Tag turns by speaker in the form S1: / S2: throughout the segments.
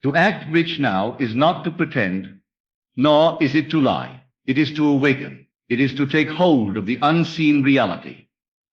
S1: To act rich now is not to pretend, nor is it to lie. It is to awaken. It is to take hold of the unseen reality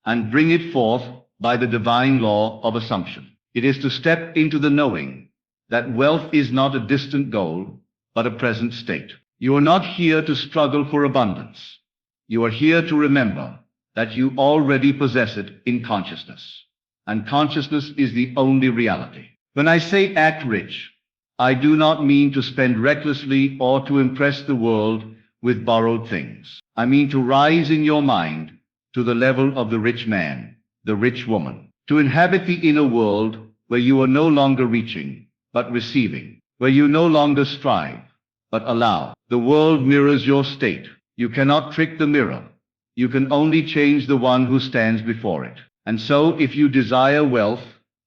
S1: and bring it forth by the divine law of assumption. It is to step into the knowing that wealth is not a distant goal, but a present state. You are not here to struggle for abundance. You are here to remember that you already possess it in consciousness. And consciousness is the only reality. When I say act rich, I do not mean to spend recklessly or to impress the world with borrowed things. I mean to rise in your mind to the level of the rich man, the rich woman, to inhabit the inner world where you are no longer reaching, but receiving, where you no longer strive, but allow. The world mirrors your state. You cannot trick the mirror. You can only change the one who stands before it. And so if you desire wealth,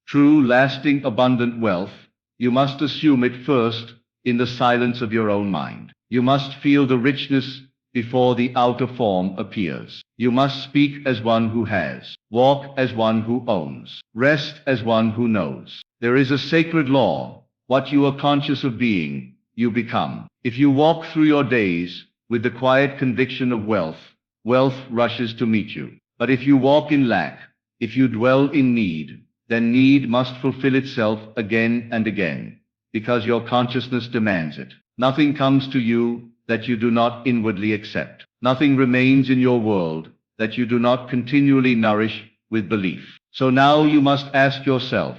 S1: true, lasting, abundant wealth, you must assume it first in the silence of your own mind. You must feel the richness before the outer form appears. You must speak as one who has, walk as one who owns, rest as one who knows. There is a sacred law. What you are conscious of being, you become. If you walk through your days with the quiet conviction of wealth, wealth rushes to meet you. But if you walk in lack, if you dwell in need, then need must fulfill itself again and again, because your consciousness demands it. Nothing comes to you that you do not inwardly accept. Nothing remains in your world that you do not continually nourish with belief. So now you must ask yourself,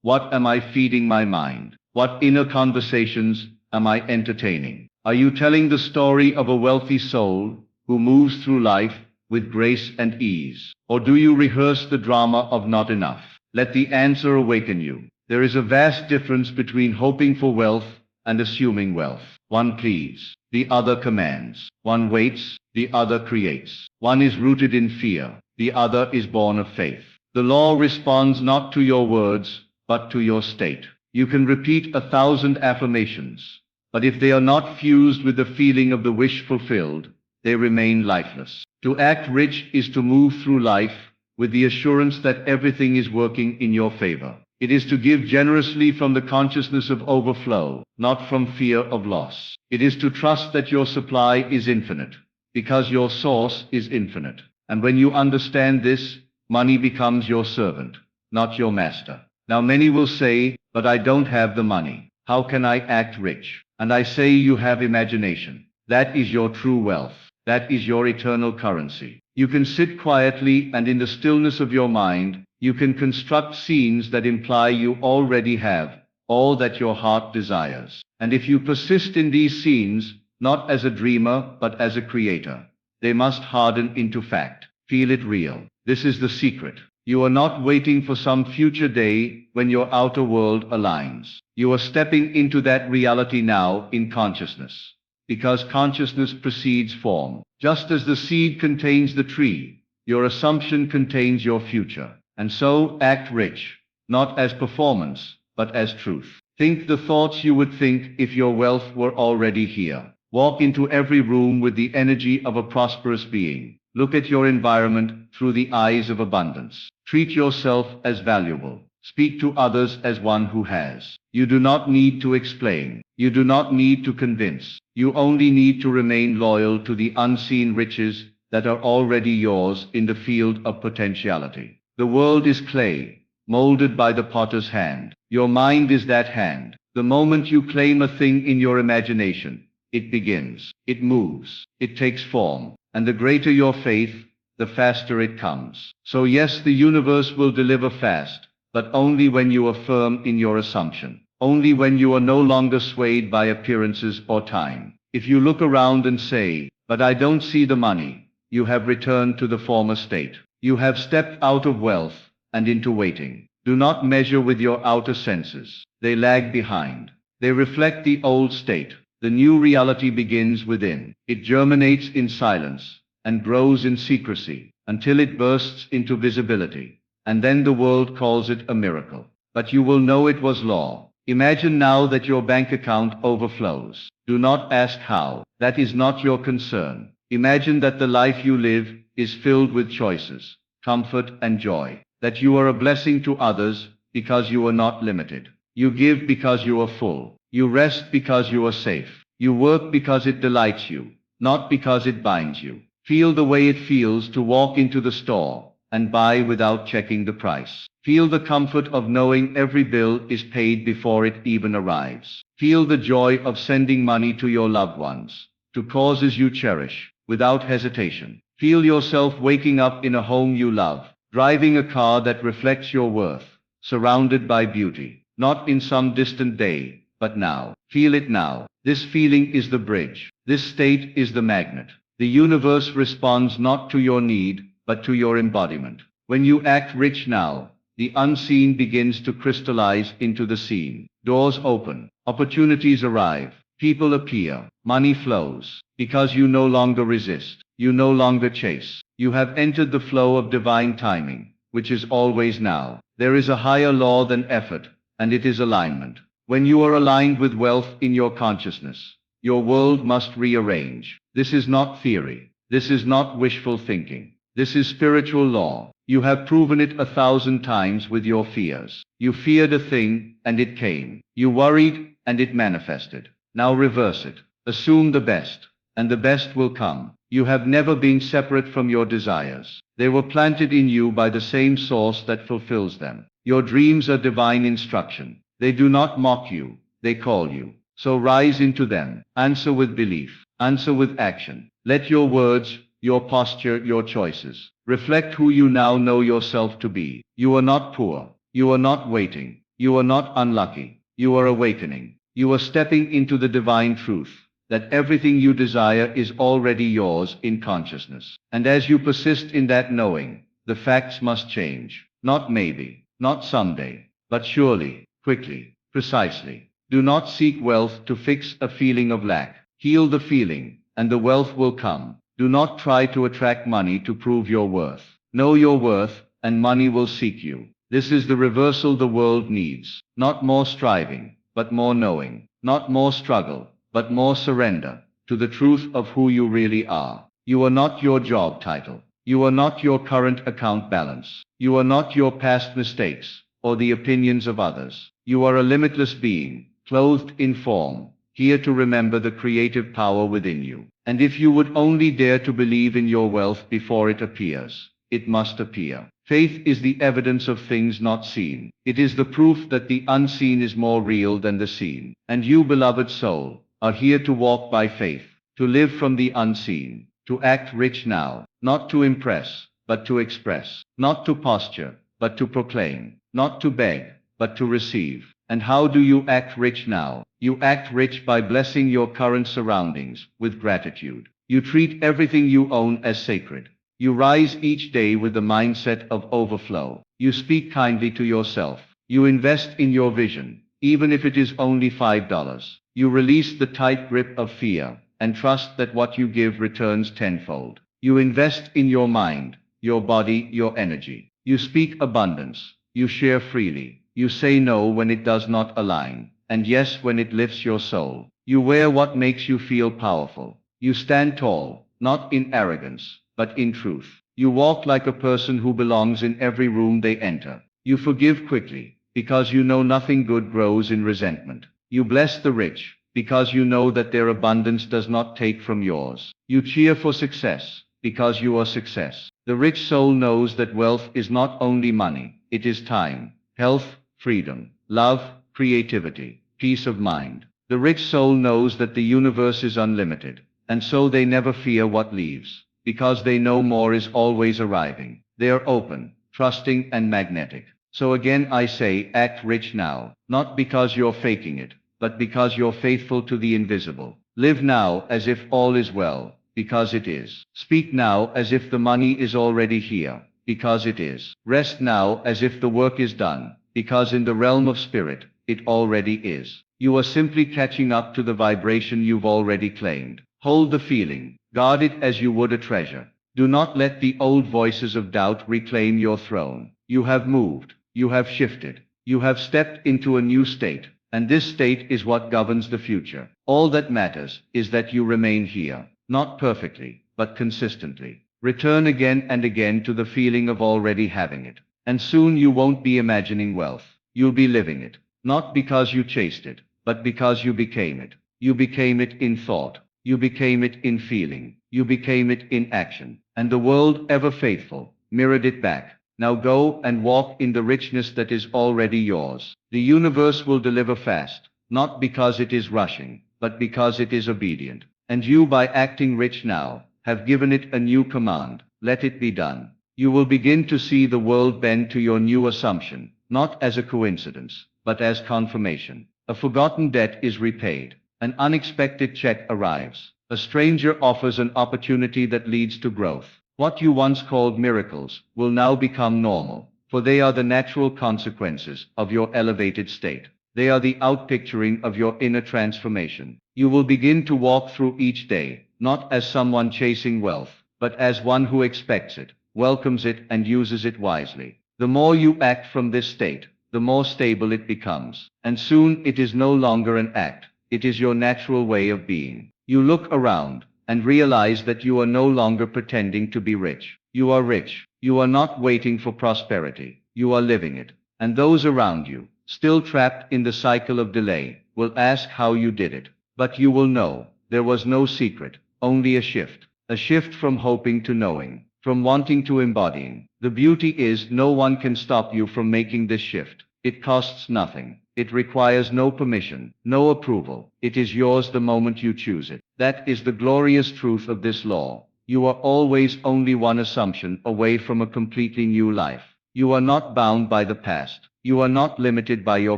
S1: what am I feeding my mind? What inner conversations am I entertaining? Are you telling the story of a wealthy soul who moves through life with grace and ease? Or do you rehearse the drama of not enough? Let the answer awaken you. There is a vast difference between hoping for wealth and assuming wealth. One pleads, the other commands. One waits, the other creates. One is rooted in fear, the other is born of faith. The law responds not to your words, but to your state. You can repeat 1,000 affirmations, but if they are not fused with the feeling of the wish fulfilled, they remain lifeless. To act rich is to move through life with the assurance that everything is working in your favor. It is to give generously from the consciousness of overflow, not from fear of loss. It is to trust that your supply is infinite, because your source is infinite. And when you understand this, money becomes your servant, not your master. Now many will say, but I don't have the money. How can I act rich? And I say you have imagination. That is your true wealth. That is your eternal currency. You can sit quietly and in the stillness of your mind, you can construct scenes that imply you already have all that your heart desires. And if you persist in these scenes, not as a dreamer, but as a creator, they must harden into fact. Feel it real. This is the secret. You are not waiting for some future day when your outer world aligns. You are stepping into that reality now in consciousness. Because consciousness precedes form. Just as the seed contains the tree, your assumption contains your future. And so act rich, not as performance, but as truth. Think the thoughts you would think if your wealth were already here. Walk into every room with the energy of a prosperous being. Look at your environment through the eyes of abundance. Treat yourself as valuable. Speak to others as one who has. You do not need to explain. You do not need to convince. You only need to remain loyal to the unseen riches that are already yours in the field of potentiality. The world is clay, molded by the potter's hand. Your mind is that hand. The moment you claim a thing in your imagination, it begins. It moves. It takes form. And the greater your faith, the faster it comes. So yes, the universe will deliver fast, but only when you are firm in your assumption. Only when you are no longer swayed by appearances or time. If you look around and say, but I don't see the money, you have returned to the former state. You have stepped out of wealth and into waiting. Do not measure with your outer senses. They lag behind. They reflect the old state. The new reality begins within. It germinates in silence and grows in secrecy until it bursts into visibility. And then the world calls it a miracle. But you will know it was law. Imagine now that your bank account overflows. Do not ask how. That is not your concern. Imagine that the life you live is filled with choices, comfort and joy. That you are a blessing to others because you are not limited. You give because you are full. You rest because you are safe. You work because it delights you, not because it binds you. Feel the way it feels to walk into the store and buy without checking the price. Feel the comfort of knowing every bill is paid before it even arrives. Feel the joy of sending money to your loved ones, to causes you cherish, without hesitation. Feel yourself waking up in a home you love, driving a car that reflects your worth, surrounded by beauty, not in some distant day, but now. Feel it now. This feeling is the bridge. This state is the magnet. The universe responds not to your need, but to your embodiment. When you act rich now, the unseen begins to crystallize into the seen. Doors open, opportunities arrive, people appear, money flows, because you no longer resist, you no longer chase. You have entered the flow of divine timing, which is always now. There is a higher law than effort, and it is alignment. When you are aligned with wealth in your consciousness, your world must rearrange. This is not theory. This is not wishful thinking. This is spiritual law. You have proven it 1,000 times with your fears. You feared a thing, and it came. You worried, and it manifested. Now reverse it. Assume the best, and the best will come. You have never been separate from your desires. They were planted in you by the same source that fulfills them. Your dreams are divine instruction. They do not mock you, they call you. So rise into them. Answer with belief. Answer with action. Let your words, your posture, your choices reflect who you now know yourself to be. You are not poor. You are not waiting. You are not unlucky. You are awakening. You are stepping into the divine truth that everything you desire is already yours in consciousness. And as you persist in that knowing, the facts must change. Not maybe, not someday, but surely, quickly, precisely. Do not seek wealth to fix a feeling of lack. Heal the feeling, and the wealth will come. Do not try to attract money to prove your worth. Know your worth, and money will seek you. This is the reversal the world needs. Not more striving, but more knowing. Not more struggle, but more surrender to the truth of who you really are. You are not your job title. You are not your current account balance. You are not your past mistakes or the opinions of others. You are a limitless being, clothed in form, here to remember the creative power within you. And if you would only dare to believe in your wealth before it appears, it must appear. Faith is the evidence of things not seen. It is the proof that the unseen is more real than the seen. And you, beloved soul, are here to walk by faith, to live from the unseen, to act rich now, not to impress, but to express, not to posture, but to proclaim, not to beg, but to receive. And how do you act rich now? You act rich by blessing your current surroundings with gratitude. You treat everything you own as sacred. You rise each day with the mindset of overflow. You speak kindly to yourself. You invest in your vision, even if it is only $5. You release the tight grip of fear and trust that what you give returns tenfold. You invest in your mind, your body, your energy. You speak abundance. You share freely. You say no when it does not align, and yes when it lifts your soul. You wear what makes you feel powerful. You stand tall, not in arrogance, but in truth. You walk like a person who belongs in every room they enter. You forgive quickly, because you know nothing good grows in resentment. You bless the rich, because you know that their abundance does not take from yours. You cheer for success, because you are success. The rich soul knows that wealth is not only money, it is time, health, freedom, love, creativity, peace of mind. The rich soul knows that the universe is unlimited, and so they never fear what leaves, because they know more is always arriving. They are open, trusting, and magnetic. So again I say, act rich now, not because you're faking it, but because you're faithful to the invisible. Live now as if all is well, because it is. Speak now as if the money is already here, because it is. Rest now as if the work is done, because in the realm of spirit, it already is. You are simply catching up to the vibration you've already claimed. Hold the feeling. Guard it as you would a treasure. Do not let the old voices of doubt reclaim your throne. You have moved. You have shifted. You have stepped into a new state. And this state is what governs the future. All that matters is that you remain here. Not perfectly, but consistently. Return again and again to the feeling of already having it. And soon you won't be imagining wealth. You'll be living it. Not because you chased it, but because you became it. You became it in thought. You became it in feeling. You became it in action. And the world, ever faithful, mirrored it back. Now go and walk in the richness that is already yours. The universe will deliver fast, not because it is rushing, but because it is obedient. And you, by acting rich now, have given it a new command. Let it be done. You will begin to see the world bend to your new assumption, not as a coincidence, but as confirmation. A forgotten debt is repaid. An unexpected check arrives. A stranger offers an opportunity that leads to growth. What you once called miracles will now become normal, for they are the natural consequences of your elevated state. They are the outpicturing of your inner transformation. You will begin to walk through each day, not as someone chasing wealth, but as one who expects it, welcomes it, and uses it wisely. The more you act from this state, the more stable it becomes. And soon it is no longer an act, it is your natural way of being. You look around and realize that you are no longer pretending to be rich. You are rich. You are not waiting for prosperity. You are living it. And those around you, still trapped in the cycle of delay, will ask how you did it. But you will know, there was no secret, only a shift. A shift from hoping to knowing, from wanting to embodying. The beauty is no one can stop you from making this shift. It costs nothing. It requires no permission, no approval. It is yours the moment you choose it. That is the glorious truth of this law. You are always only one assumption away from a completely new life. You are not bound by the past. You are not limited by your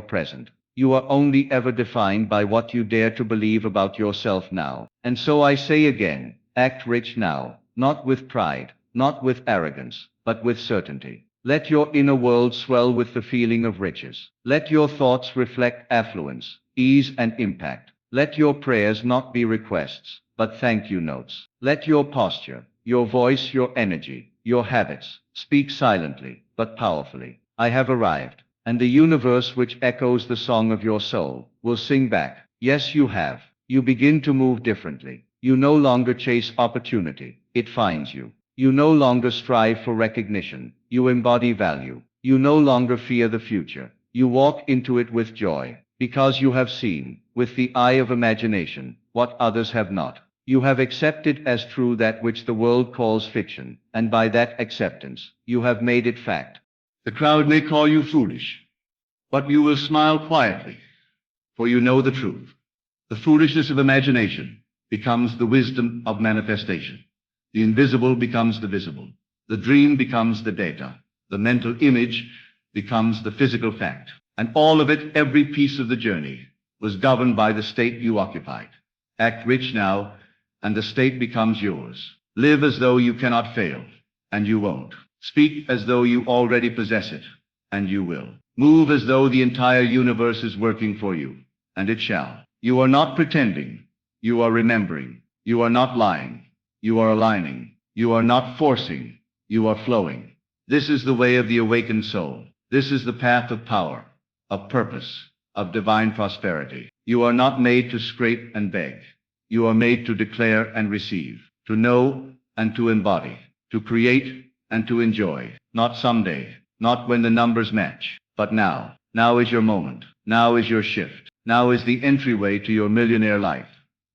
S1: present. You are only ever defined by what you dare to believe about yourself now. And so I say again, act rich now, not with pride, not with arrogance, but with certainty. Let your inner world swell with the feeling of riches. Let your thoughts reflect affluence, ease, and impact. Let your prayers not be requests, but thank you notes. Let your posture, your voice, your energy, your habits, speak silently, but powerfully. I have arrived. And the universe, which echoes the song of your soul, will sing back. Yes, you have. You begin to move differently. You no longer chase opportunity. It finds you. You no longer strive for recognition. You embody value. You no longer fear the future. You walk into it with joy, because you have seen, with the eye of imagination, what others have not. You have accepted as true that which the world calls fiction, and by that acceptance, you have made it fact. The crowd may call you foolish, but you will smile quietly, for you know the truth. The foolishness of imagination becomes the wisdom of manifestation. The invisible becomes the visible. The dream becomes the data. The mental image becomes the physical fact. And all of it, every piece of the journey, was governed by the state you occupied. Act rich now, and the state becomes yours. Live as though you cannot fail, and you won't. Speak as though you already possess it, and you will. Move as though the entire universe is working for you, and it shall. You are not pretending. You are remembering. You are not lying. You are aligning. You are not forcing. You are flowing. This is the way of the awakened soul. This is the path of power, of purpose, of divine prosperity. You are not made to scrape and beg. You are made to declare and receive, to know and to embody, to create and to enjoy. Not someday, not when the numbers match, but now. Now is your moment. Now is your shift. Now is the entryway to your millionaire life.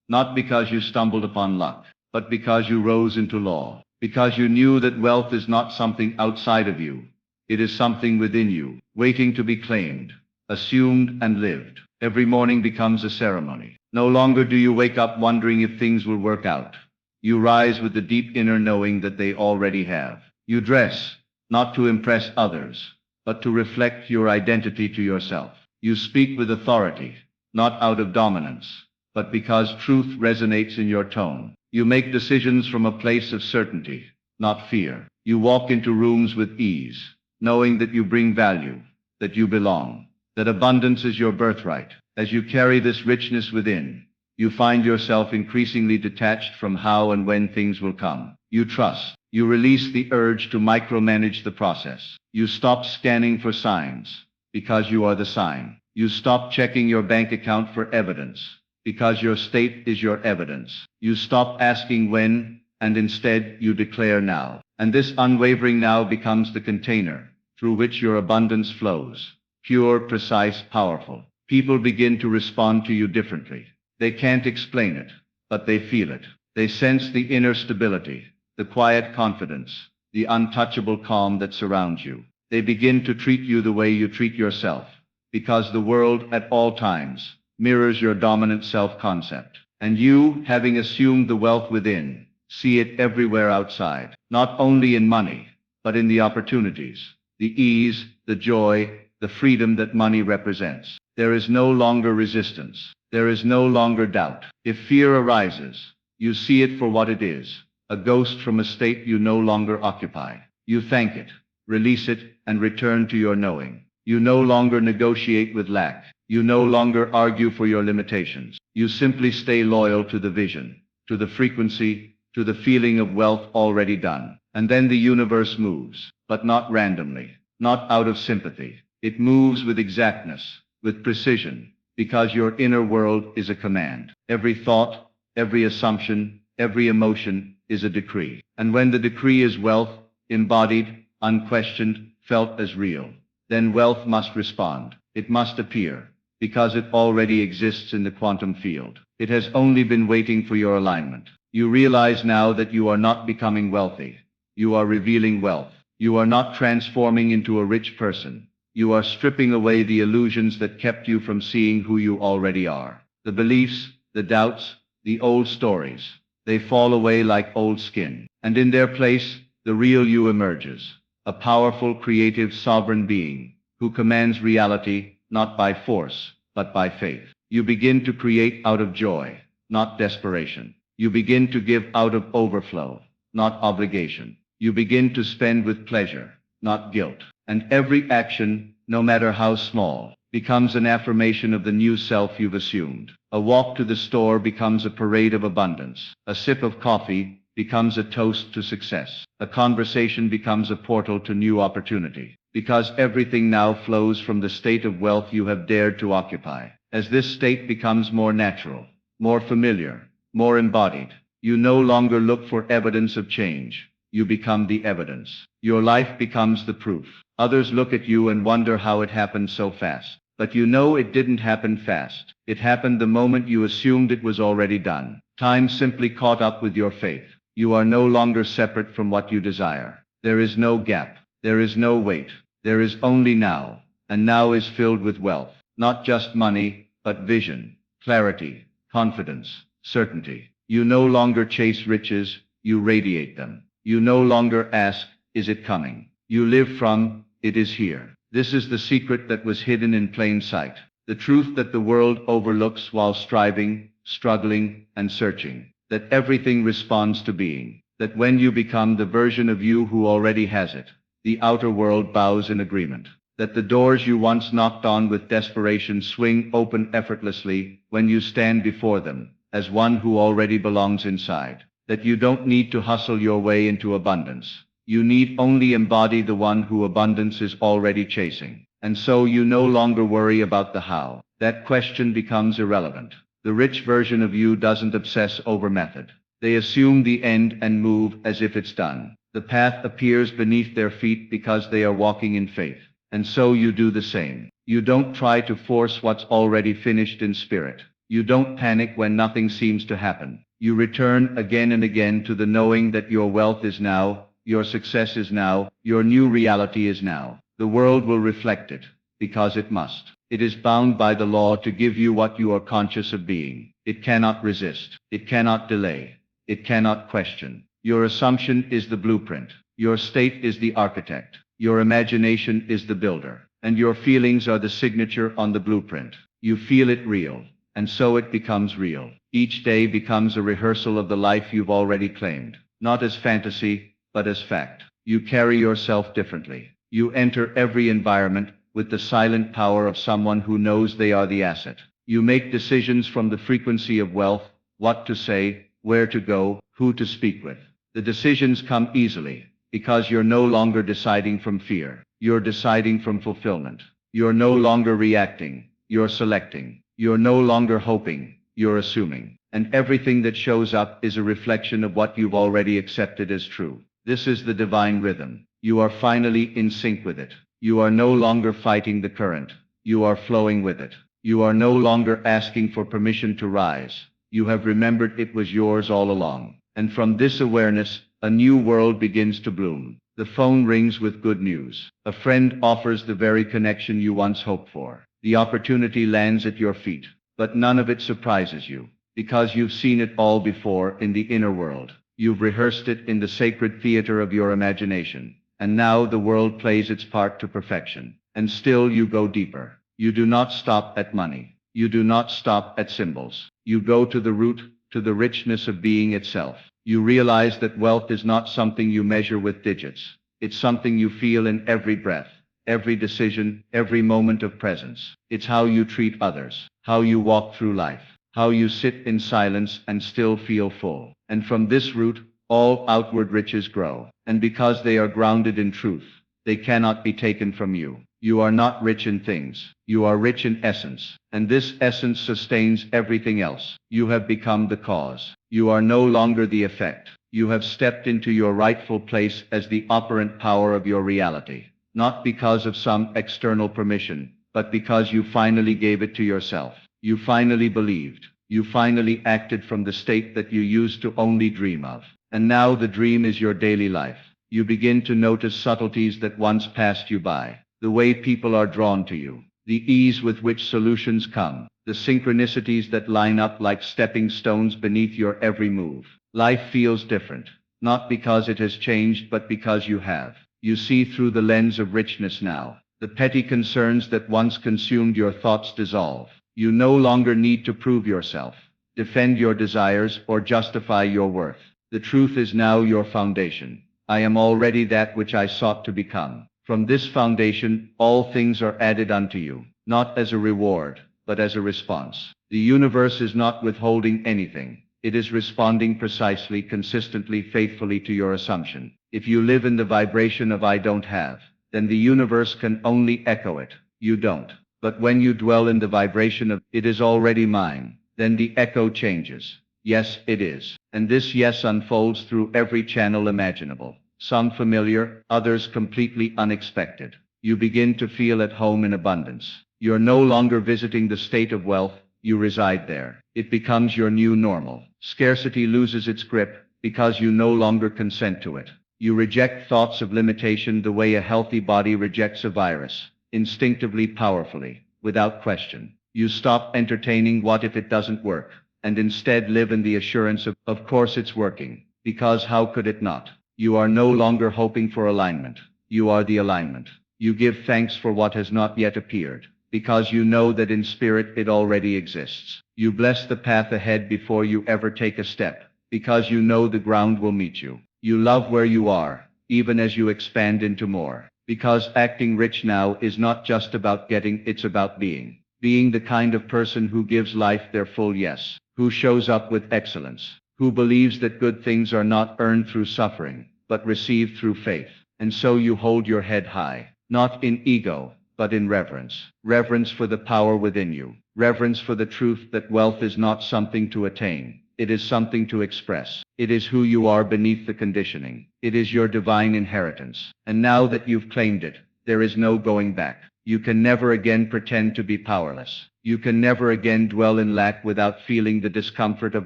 S1: Not because you stumbled upon luck, but because you rose into law. Because you knew that wealth is not something outside of you. It is something within you, waiting to be claimed, assumed, and lived. Every morning becomes a ceremony. No longer do you wake up wondering if things will work out. You rise with the deep inner knowing that they already have. You dress, not to impress others, but to reflect your identity to yourself. You speak with authority, not out of dominance, but because truth resonates in your tone. You make decisions from a place of certainty, not fear. You walk into rooms with ease, knowing that you bring value, that you belong, that abundance is your birthright. As you carry this richness within, you find yourself increasingly detached from how and when things will come. You trust. You release the urge to micromanage the process. You stop scanning for signs, because you are the sign. You stop checking your bank account for evidence, because your state is your evidence. You stop asking when, and instead you declare now. And this unwavering now becomes the container through which your abundance flows. Pure, precise, powerful. People begin to respond to you differently. They can't explain it, but they feel it. They sense the inner stability, the quiet confidence, the untouchable calm that surrounds you. They begin to treat you the way you treat yourself, because the world at all times mirrors your dominant self-concept. And you, having assumed the wealth within, see it everywhere outside, not only in money, but in the opportunities, the ease, the joy, the freedom that money represents. There is no longer resistance. There is no longer doubt. If fear arises, you see it for what it is, a ghost from a state you no longer occupy. You thank it, release it, and return to your knowing. You no longer negotiate with lack. You no longer argue for your limitations. You simply stay loyal to the vision, to the frequency, to the feeling of wealth already done. And then the universe moves, but not randomly, not out of sympathy. It moves with exactness, with precision, because your inner world is a command. Every thought, every assumption, every emotion is a decree. And when the decree is wealth, embodied, unquestioned, felt as real, then wealth must respond. It must appear, because it already exists in the quantum field. It has only been waiting for your alignment. You realize now that you are not becoming wealthy. You are revealing wealth. You are not transforming into a rich person. You are stripping away the illusions that kept you from seeing who you already are. The beliefs, the doubts, the old stories, they fall away like old skin. And in their place, the real you emerges. A powerful, creative, sovereign being who commands reality not by force, but by faith. You begin to create out of joy, not desperation. You begin to give out of overflow, not obligation. You begin to spend with pleasure, not guilt. And every action, no matter how small, becomes an affirmation of the new self you've assumed. A walk to the store becomes a parade of abundance. A sip of coffee becomes a toast to success. A conversation becomes a portal to new opportunity. Because everything now flows from the state of wealth you have dared to occupy. As this state becomes more natural, more familiar, more embodied, you no longer look for evidence of change. You become the evidence. Your life becomes the proof. Others look at you and wonder how it happened so fast. But you know it didn't happen fast. It happened the moment you assumed it was already done. Time simply caught up with your faith. You are no longer separate from what you desire. There is no gap. There is no wait. There is only now. And now is filled with wealth. Not just money, but vision, clarity, confidence, certainty. You no longer chase riches, you radiate them. You no longer ask, is it coming? You live from, it is here. This is the secret that was hidden in plain sight. The truth that the world overlooks while striving, struggling, and searching. That everything responds to being. That when you become the version of you who already has it, the outer world bows in agreement. That the doors you once knocked on with desperation swing open effortlessly when you stand before them, as one who already belongs inside. That you don't need to hustle your way into abundance. You need only embody the one who abundance is already chasing. And so you no longer worry about the how. That question becomes irrelevant. The rich version of you doesn't obsess over method. They assume the end and move as if it's done. The path appears beneath their feet because they are walking in faith. And so you do the same. You don't try to force what's already finished in spirit. You don't panic when nothing seems to happen. You return again and again to the knowing that your wealth is now, your success is now, your new reality is now. The world will reflect it, because it must. It is bound by the law to give you what you are conscious of being. It cannot resist. It cannot delay. It cannot question. Your assumption is the blueprint. Your state is the architect. Your imagination is the builder. And your feelings are the signature on the blueprint. You feel it real. And so it becomes real. Each day becomes a rehearsal of the life you've already claimed. Not as fantasy, but as fact. You carry yourself differently. You enter every environment with the silent power of someone who knows they are the asset. You make decisions from the frequency of wealth, what to say, where to go, who to speak with. The decisions come easily, because you're no longer deciding from fear. You're deciding from fulfillment. You're no longer reacting. You're selecting. You're no longer hoping. You're assuming. And everything that shows up is a reflection of what you've already accepted as true. This is the divine rhythm. You are finally in sync with it. You are no longer fighting the current. You are flowing with it. You are no longer asking for permission to rise. You have remembered it was yours all along. And from this awareness, a new world begins to bloom. The phone rings with good news. A friend offers the very connection you once hoped for. The opportunity lands at your feet, but none of it surprises you, because you've seen it all before in the inner world. You've rehearsed it in the sacred theater of your imagination, and now the world plays its part to perfection. And still you go deeper. You do not stop at money. You do not stop at symbols. You go to the root, to the richness of being itself. You realize that wealth is not something you measure with digits. It's something you feel in every breath, every decision, every moment of presence. It's how you treat others, how you walk through life, how you sit in silence and still feel full. And from this root, all outward riches grow. And because they are grounded in truth, they cannot be taken from you. You are not rich in things. You are rich in essence. And this essence sustains everything else. You have become the cause. You are no longer the effect. You have stepped into your rightful place as the operant power of your reality. Not because of some external permission, but because you finally gave it to yourself. You finally believed. You finally acted from the state that you used to only dream of. And now the dream is your daily life. You begin to notice subtleties that once passed you by. The way people are drawn to you, the ease with which solutions come, the synchronicities that line up like stepping stones beneath your every move. Life feels different, not because it has changed, but because you have. You see through the lens of richness now. The petty concerns that once consumed your thoughts dissolve. You no longer need to prove yourself, defend your desires, or justify your worth. The truth is now your foundation. I am already that which I sought to become. From this foundation, all things are added unto you, not as a reward, but as a response. The universe is not withholding anything. It is responding precisely, consistently, faithfully to your assumption. If you live in the vibration of I don't have, then the universe can only echo it. You don't. But when you dwell in the vibration of it is already mine, then the echo changes. Yes, it is. And this yes unfolds through every channel imaginable. Some familiar, others completely unexpected. You begin to feel at home in abundance. You're no longer visiting the state of wealth, you reside there. It becomes your new normal. Scarcity loses its grip, because you no longer consent to it. You reject thoughts of limitation the way a healthy body rejects a virus, instinctively, powerfully, without question. You stop entertaining what if it doesn't work, and instead live in the assurance of course it's working, because how could it not? You are no longer hoping for alignment. You are the alignment. You give thanks for what has not yet appeared, because you know that in spirit it already exists. You bless the path ahead before you ever take a step, because you know the ground will meet you. You love where you are, even as you expand into more, because acting rich now is not just about getting, it's about being. Being the kind of person who gives life their full yes, who shows up with excellence, who believes that good things are not earned through suffering, but received through faith. And so you hold your head high, not in ego, but in reverence. Reverence for the power within you. Reverence for the truth that wealth is not something to attain. It is something to express. It is who you are beneath the conditioning. It is your divine inheritance. And now that you've claimed it, there is no going back. You can never again pretend to be powerless. You can never again dwell in lack without feeling the discomfort of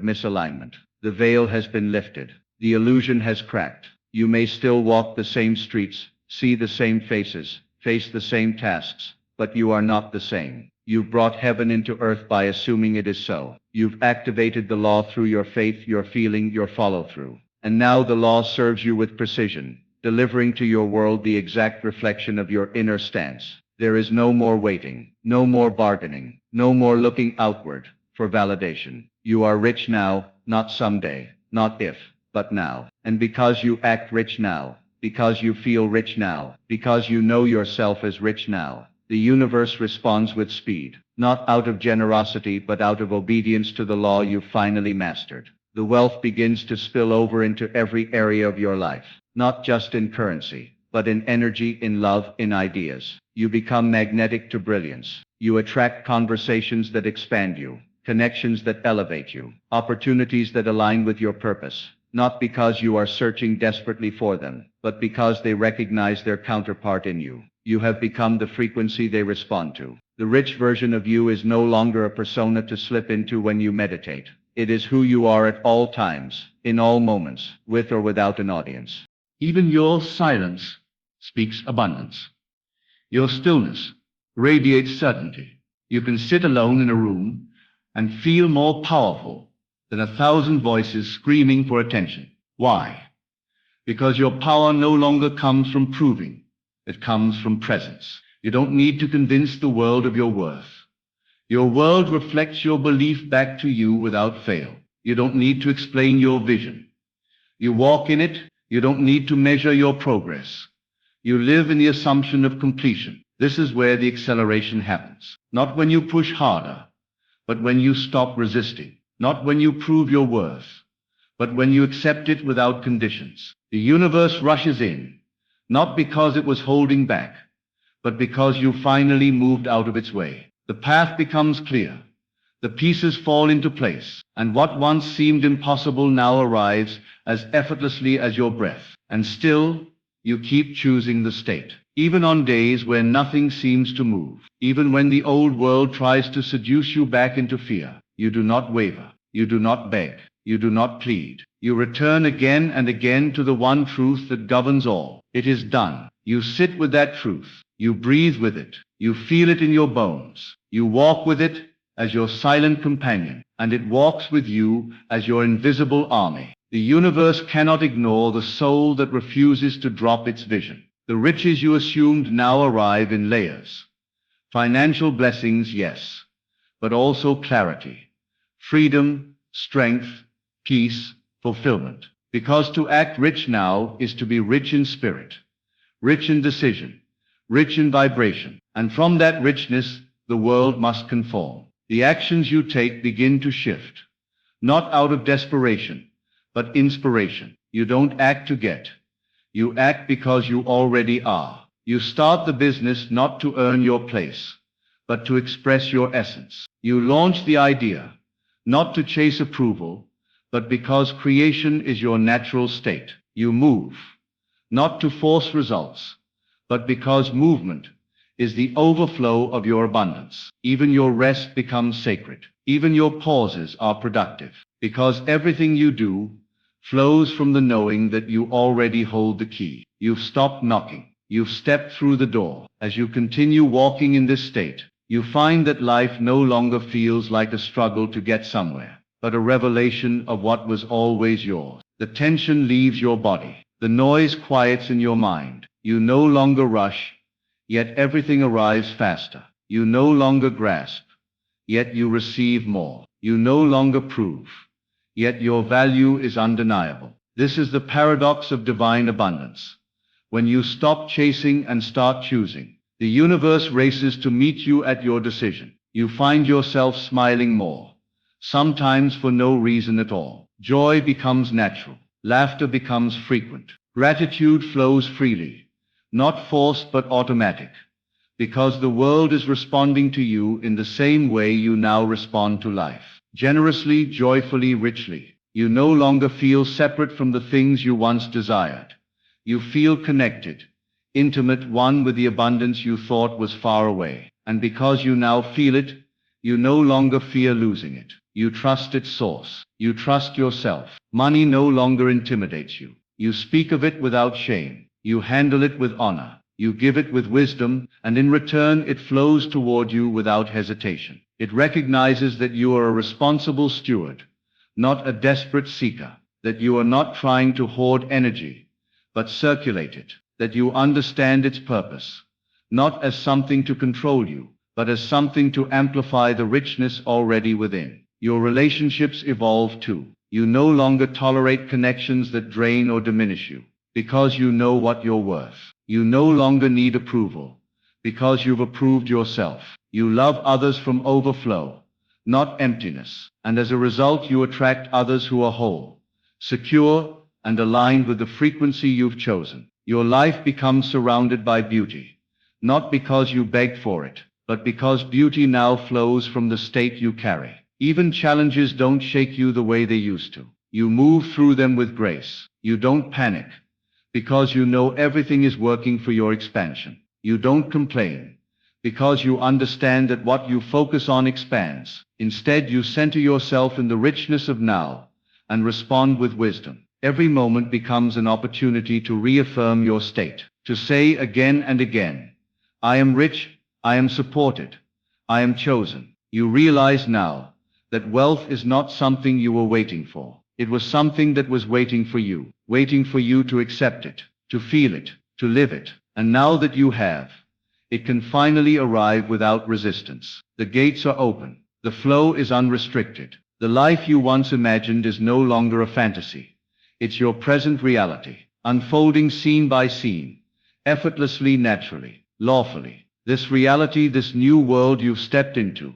S1: misalignment. The veil has been lifted. The illusion has cracked. You may still walk the same streets, see the same faces, face the same tasks, but you are not the same. You've brought heaven into earth by assuming it is so. You've activated the law through your faith, your feeling, your follow-through. And now the law serves you with precision, delivering to your world the exact reflection of your inner stance. There is no more waiting, no more bargaining, no more looking outward for validation. You are rich now, not someday, not if, but now. And because you act rich now, because you feel rich now, because you know yourself as rich now, the universe responds with speed, not out of generosity but out of obedience to the law you've finally mastered. The wealth begins to spill over into every area of your life, not just in currency, but in energy, in love, in ideas. You become magnetic to brilliance. You attract conversations that expand you, connections that elevate you, opportunities that align with your purpose, not because you are searching desperately for them, but because they recognize their counterpart in you. You have become the frequency they respond to. The rich version of you is no longer a persona to slip into when you meditate. It is who you are at all times, in all moments, with or without an audience. Even your silence speaks abundance. Your stillness radiates certainty. You can sit alone in a room and feel more powerful than 1,000 voices screaming for attention. Why? Because your power no longer comes from proving. It comes from presence. You don't need to convince the world of your worth. Your world reflects your belief back to you without fail. You don't need to explain your vision. You walk in it. You don't need to measure your progress. You live in the assumption of completion. This is where the acceleration happens. Not when you push harder, but when you stop resisting. Not when you prove your worth, but when you accept it without conditions. The universe rushes in, not because it was holding back, but because you finally moved out of its way. The path becomes clear. The pieces fall into place, and what once seemed impossible now arrives as effortlessly as your breath. And still, you keep choosing the state. Even on days when nothing seems to move, even when the old world tries to seduce you back into fear, you do not waver, you do not beg, you do not plead. You return again and again to the one truth that governs all. It is done. You sit with that truth. You breathe with it. You feel it in your bones. You walk with it as your silent companion, and it walks with you as your invisible army. The universe cannot ignore the soul that refuses to drop its vision. The riches you assumed now arrive in layers. Financial blessings, yes, but also clarity, freedom, strength, peace, fulfillment. Because to act rich now is to be rich in spirit, rich in decision, rich in vibration. And from that richness, the world must conform. The actions you take begin to shift, not out of desperation, but inspiration. You don't act to get. You act because you already are. You start the business not to earn your place, but to express your essence. You launch the idea, not to chase approval, but because creation is your natural state. You move, not to force results, but because movement is the overflow of your abundance. Even your rest becomes sacred. Even your pauses are productive, because everything you do flows from the knowing that you already hold the key. You've stopped knocking. You've stepped through the door. As you continue walking in this state, you find that life no longer feels like a struggle to get somewhere, but a revelation of what was always yours. The tension leaves your body. The noise quiets in your mind. You no longer rush, yet everything arrives faster. You no longer grasp, yet you receive more. You no longer prove, yet your value is undeniable. This is the paradox of divine abundance. When you stop chasing and start choosing, the universe races to meet you at your decision. You find yourself smiling more, sometimes for no reason at all. Joy becomes natural. Laughter becomes frequent. Gratitude flows freely, not forced but automatic, because the world is responding to you in the same way you now respond to life. Generously, joyfully, richly. You no longer feel separate from the things you once desired. You feel connected, intimate, one with the abundance you thought was far away. And because you now feel it, you no longer fear losing it. You trust its source. You trust yourself. Money no longer intimidates you. You speak of it without shame. You handle it with honor. You give it with wisdom, and in return it flows toward you without hesitation. It recognizes that you are a responsible steward, not a desperate seeker, that you are not trying to hoard energy, but circulate it, that you understand its purpose, not as something to control you, but as something to amplify the richness already within. Your relationships evolve too. You no longer tolerate connections that drain or diminish you, because you know what you're worth. You no longer need approval, because you've approved yourself. You love others from overflow, not emptiness, and as a result you attract others who are whole, secure, and aligned with the frequency you've chosen. Your life becomes surrounded by beauty, not because you begged for it, but because beauty now flows from the state you carry. Even challenges don't shake you the way they used to. You move through them with grace. You don't panic, because you know everything is working for your expansion. You don't complain, because you understand that what you focus on expands. Instead, you center yourself in the richness of now, and respond with wisdom. Every moment becomes an opportunity to reaffirm your state, to say again and again, I am rich, I am supported, I am chosen. You realize now that wealth is not something you were waiting for. It was something that was waiting for you to accept it, to feel it, to live it. And now that you have, it can finally arrive without resistance. The gates are open. The flow is unrestricted. The life you once imagined is no longer a fantasy. It's your present reality, unfolding scene by scene, effortlessly, naturally, lawfully. This reality, this new world you've stepped into,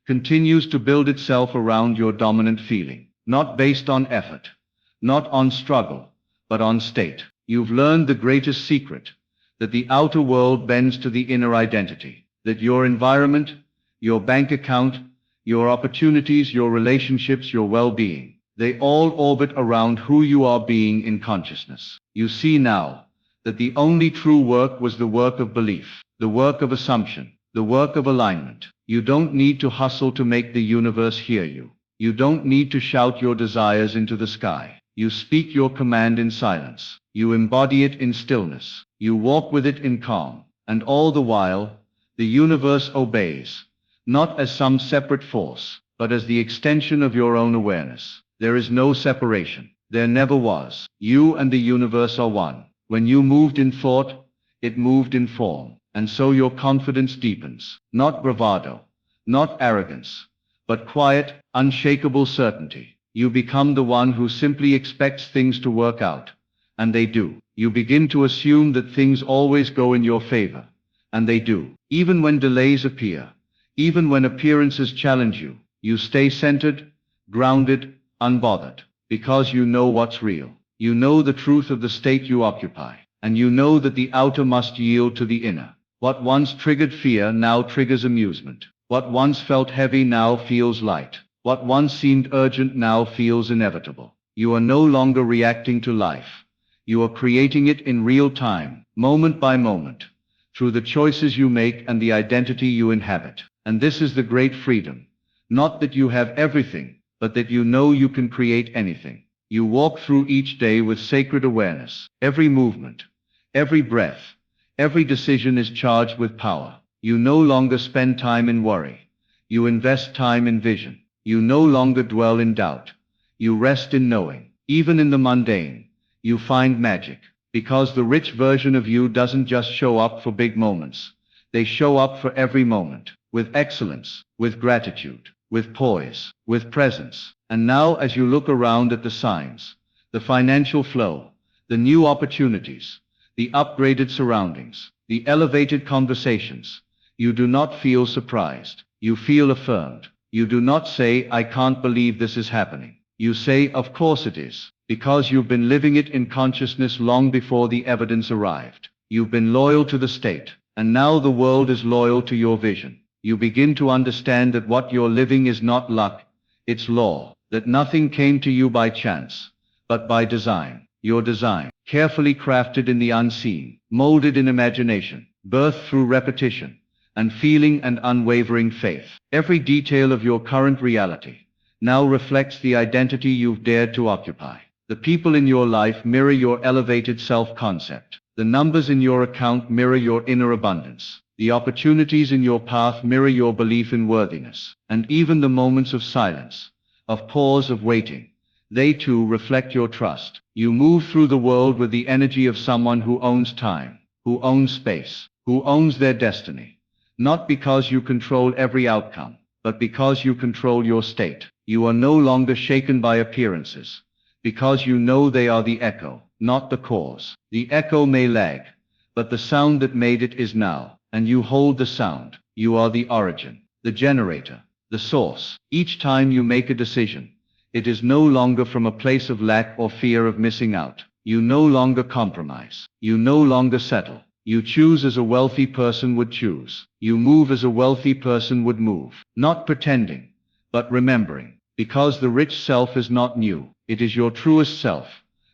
S1: continues to build itself around your dominant feeling, not based on effort, not on struggle, but on state. You've learned the greatest secret, that the outer world bends to the inner identity, that your environment, your bank account, your opportunities, your relationships, your well-being, they all orbit around who you are being in consciousness. You see now that the only true work was the work of belief, the work of assumption, the work of alignment. You don't need to hustle to make the universe hear you. You don't need to shout your desires into the sky. You speak your command in silence. You embody it in stillness. You walk with it in calm. And all the while, the universe obeys, not as some separate force, but as the extension of your own awareness. There is no separation. There never was. You and the universe are one. When you moved in thought, it moved in form. And so your confidence deepens. Not bravado, not arrogance, but quiet, unshakable certainty. You become the one who simply expects things to work out. And they do. You begin to assume that things always go in your favor. And they do. Even when delays appear, even when appearances challenge you, you stay centered, grounded, unbothered. Because you know what's real. You know the truth of the state you occupy. And you know that the outer must yield to the inner. What once triggered fear now triggers amusement. What once felt heavy now feels light. What once seemed urgent now feels inevitable. You are no longer reacting to life. You are creating it in real time, moment by moment, through the choices you make and the identity you inhabit. And this is the great freedom. Not that you have everything, but that you know you can create anything. You walk through each day with sacred awareness. Every movement, every breath, every decision is charged with power. You no longer spend time in worry. You invest time in vision. You no longer dwell in doubt. You rest in knowing. Even in the mundane, you find magic. Because the rich version of you doesn't just show up for big moments. They show up for every moment, with excellence, with gratitude, with poise, with presence. And now as you look around at the signs, the financial flow, the new opportunities, the upgraded surroundings, the elevated conversations, you do not feel surprised. You feel affirmed. You do not say, I can't believe this is happening. You say, of course it is, because you've been living it in consciousness long before the evidence arrived. You've been loyal to the state, and now the world is loyal to your vision. You begin to understand that what you're living is not luck, it's law, that nothing came to you by chance, but by design. Your design, carefully crafted in the unseen, molded in imagination, birthed through repetition, and feeling and unwavering faith. Every detail of your current reality now reflects the identity you've dared to occupy. The people in your life mirror your elevated self-concept. The numbers in your account mirror your inner abundance. The opportunities in your path mirror your belief in worthiness. And even the moments of silence, of pause, of waiting, they too reflect your trust. You move through the world with the energy of someone who owns time, who owns space, who owns their destiny. Not because you control every outcome, but because you control your state. You are no longer shaken by appearances, because you know they are the echo, not the cause. The echo may lag, but the sound that made it is now, and you hold the sound. You are the origin, the generator, the source. Each time you make a decision, it is no longer from a place of lack or fear of missing out. You no longer compromise. You no longer settle. You choose as a wealthy person would choose. You move as a wealthy person would move. Not pretending, but remembering. Because the rich self is not new. It is your truest self.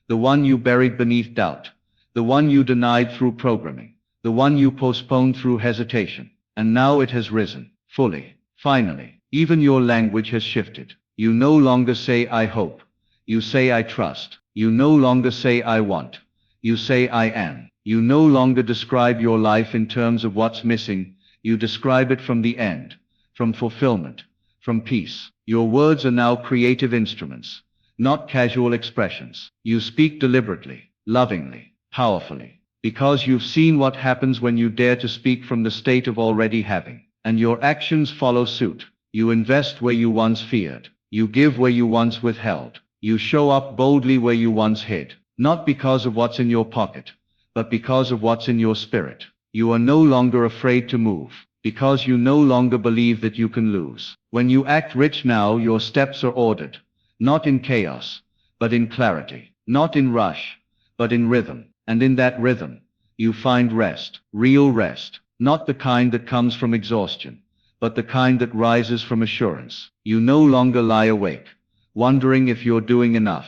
S1: The one you buried beneath doubt. The one you denied through programming. the one you postponed through hesitation. And now it has risen, fully, finally. Even your language has shifted. You no longer say I hope. You say I trust. You no longer say I want. You say I am. You no longer describe your life in terms of what's missing. You describe it from the end, from fulfillment, from peace. Your words are now creative instruments, not casual expressions. You speak deliberately, lovingly, powerfully, because you've seen what happens when you dare to speak from the state of already having. And your actions follow suit. You invest where you once feared. You give where you once withheld. You show up boldly where you once hid, not because of what's in your pocket, but because of what's in your spirit. You are no longer afraid to move, because you no longer believe that you can lose. When you act rich now, your steps are ordered, not in chaos, but in clarity, not in rush, but in rhythm. And in that rhythm, you find rest, real rest, not the kind that comes from exhaustion, but the kind that rises from assurance. You no longer lie awake, wondering if you're doing enough,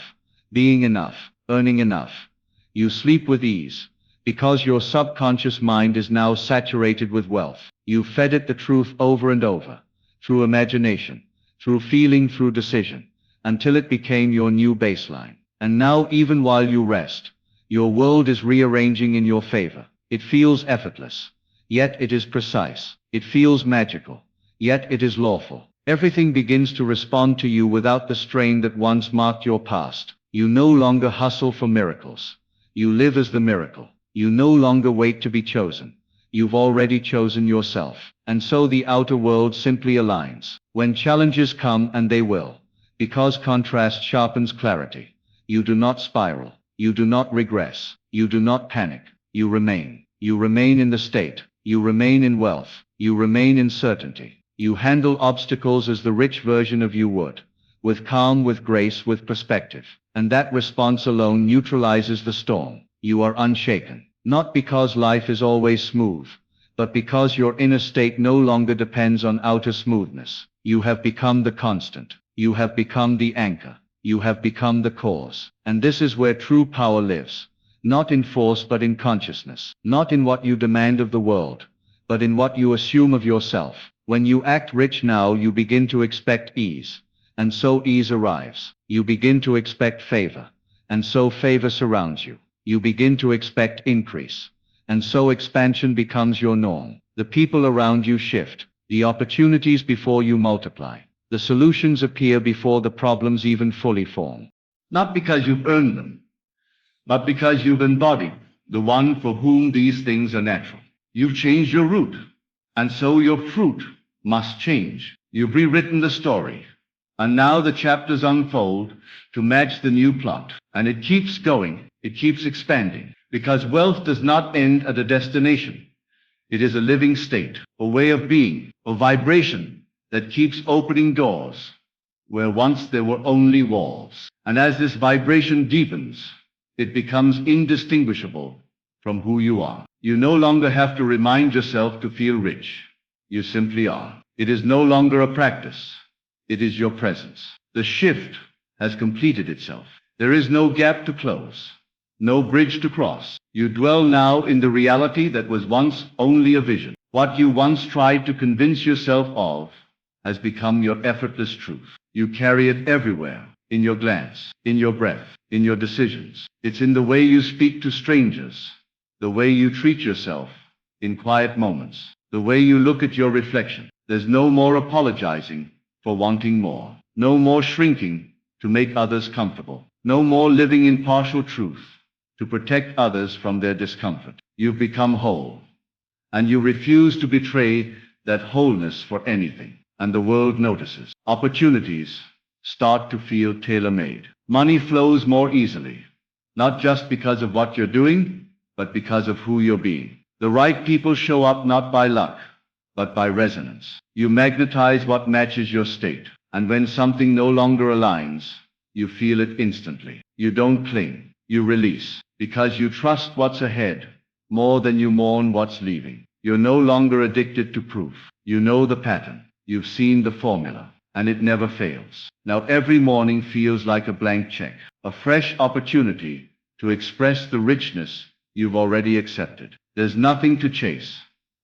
S1: being enough, earning enough. You sleep with ease, because your subconscious mind is now saturated with wealth. You fed it the truth over and over, through imagination, through feeling, through decision, until it became your new baseline. And now, even while you rest, your world is rearranging in your favor. It feels effortless, yet it is precise. It feels magical, yet it is lawful. Everything begins to respond to you without the strain that once marked your past. You no longer hustle for miracles. You live as the miracle. You no longer wait to be chosen. You've already chosen yourself. And so the outer world simply aligns. When challenges come, and they will, because contrast sharpens clarity, you do not spiral. You do not regress. You do not panic. You remain. You remain in the state. You remain in wealth. You remain in certainty. You handle obstacles as the rich version of you would, with calm, with grace, with perspective. And that response alone neutralizes the storm. You are unshaken, not because life is always smooth, but because your inner state no longer depends on outer smoothness. You have become the constant. You have become the anchor. You have become the cause. And this is where true power lives, not in force but in consciousness, not in what you demand of the world, but in what you assume of yourself. When you act rich now, you begin to expect ease, and so ease arrives. You begin to expect favor, and so favor surrounds you. You begin to expect increase, and so expansion becomes your norm. The people around you shift, the opportunities before you multiply. The solutions appear before the problems even fully form. Not because you've earned them, but because you've embodied the one for whom these things are natural. You've changed your route, and so your fruit must change. You've rewritten the story, and now the chapters unfold to match the new plot. And it keeps going, it keeps expanding, because wealth does not end at a destination. It is a living state, a way of being, a vibration that keeps opening doors where once there were only walls. And as this vibration deepens, it becomes indistinguishable from who you are. You no longer have to remind yourself to feel rich. You simply are. It is no longer a practice. It is your presence. The shift has completed itself. There is no gap to close, no bridge to cross. You dwell now in the reality that was once only a vision. What you once tried to convince yourself of has become your effortless truth. You carry it everywhere, in your glance, in your breath, in your decisions. It's in the way you speak to strangers, the way you treat yourself in quiet moments, the way you look at your reflection. There's no more apologizing for wanting more, no more shrinking to make others comfortable, no more living in partial truth to protect others from their discomfort. You've become whole, and you refuse to betray that wholeness for anything. And the world notices. Opportunities start to feel tailor-made. Money flows more easily, not just because of what you're doing, but because of who you're being. The right people show up not by luck, but by resonance. You magnetize what matches your state. And when something no longer aligns, you feel it instantly. You don't cling, you release, because you trust what's ahead more than you mourn what's leaving. You're no longer addicted to proof. You know the pattern. You've seen the formula, and it never fails. Now every morning feels like a blank check, a fresh opportunity to express the richness you've already accepted. There's nothing to chase,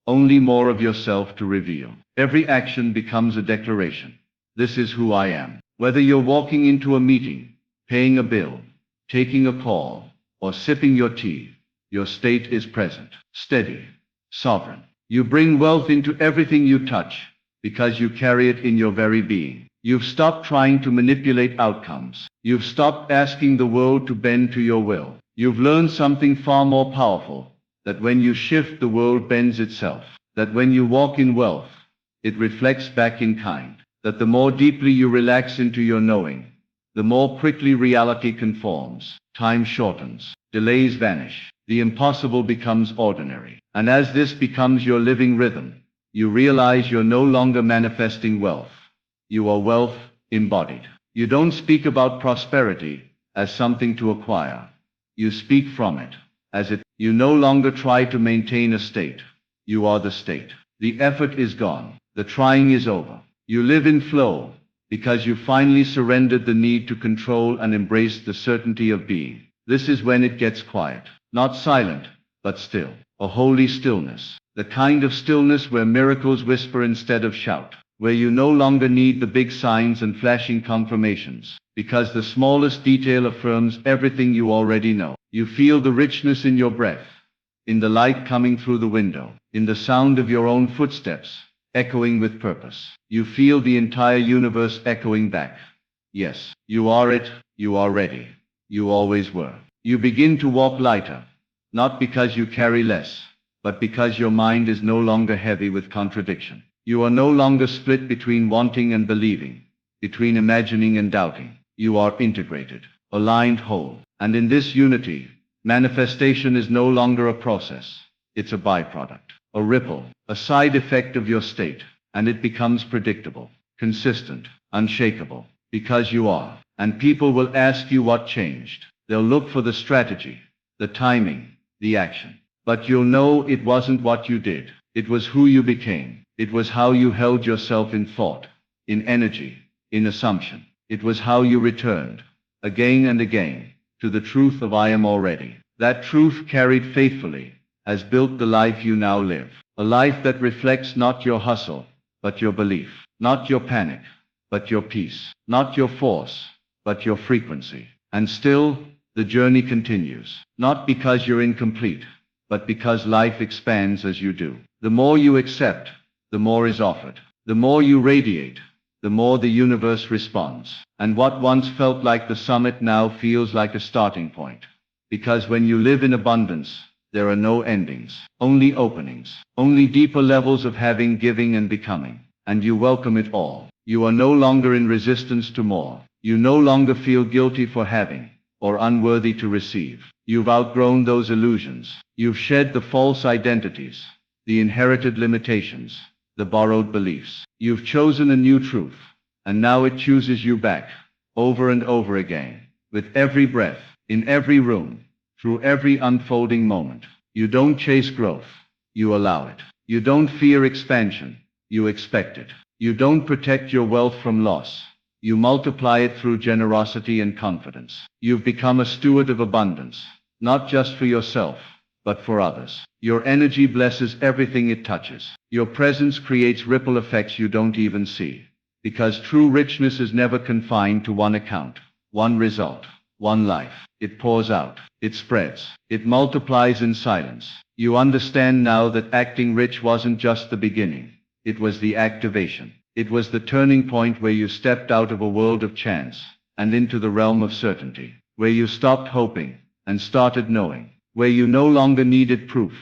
S1: only more of yourself to reveal. Every action becomes a declaration. This is who I am. Whether you're walking into a meeting, paying a bill, taking a call, or sipping your tea, your state is present, steady, sovereign. You bring wealth into everything you touch, because you carry it in your very being. You've stopped trying to manipulate outcomes. You've stopped asking the world to bend to your will. You've learned something far more powerful, that when you shift, the world bends itself. That when you walk in wealth, it reflects back in kind. That the more deeply you relax into your knowing, the more quickly reality conforms. Time shortens. Delays vanish. The impossible becomes ordinary. And as this becomes your living rhythm, you realize you're no longer manifesting wealth. You are wealth embodied. You don't speak about prosperity as something to acquire. You speak from it, as it. You no longer try to maintain a state. You are the state. The effort is gone. The trying is over. You live in flow, because you finally surrendered the need to control and embrace the certainty of being. This is when it gets quiet. Not silent, but still. A holy stillness. The kind of stillness where miracles whisper instead of shout. Where you no longer need the big signs and flashing confirmations, because the smallest detail affirms everything you already know. You feel the richness in your breath, in the light coming through the window, in the sound of your own footsteps, echoing with purpose. You feel the entire universe echoing back. Yes, you are it, you are ready. You always were. You begin to walk lighter, not because you carry less, but because your mind is no longer heavy with contradiction. You are no longer split between wanting and believing, between imagining and doubting. You are integrated, aligned whole. And in this unity, manifestation is no longer a process. It's a byproduct, a ripple, a side effect of your state. And it becomes predictable, consistent, unshakable, because you are. And people will ask you what changed. They'll look for the strategy, the timing, the action. But you'll know it wasn't what you did. It was who you became. It was how you held yourself in thought, in energy, in assumption. It was how you returned, again and again, to the truth of I am already. That truth, carried faithfully, has built the life you now live. A life that reflects not your hustle, but your belief. Not your panic, but your peace. Not your force, but your frequency. And still, the journey continues. Not because you're incomplete, but because life expands as you do. The more you accept, the more is offered. The more you radiate, the more the universe responds. And what once felt like the summit now feels like a starting point. Because when you live in abundance, there are no endings, only openings, only deeper levels of having, giving, and becoming. And you welcome it all. You are no longer in resistance to more. You no longer feel guilty for having, or unworthy to receive. You've outgrown those illusions. You've shed the false identities, the inherited limitations, the borrowed beliefs. You've chosen a new truth, and now it chooses you back, over and over again, with every breath, in every room, through every unfolding moment. You don't chase growth, you allow it. You don't fear expansion, you expect it. You don't protect your wealth from loss, you multiply it through generosity and confidence. You've become a steward of abundance, not just for yourself, but for others. Your energy blesses everything it touches. Your presence creates ripple effects you don't even see. Because true richness is never confined to one account, one result, one life. It pours out, it spreads, it multiplies in silence. You understand now that acting rich wasn't just the beginning. It was the activation. It was the turning point where you stepped out of a world of chance and into the realm of certainty. Where you stopped hoping and started knowing. Where you no longer needed proof,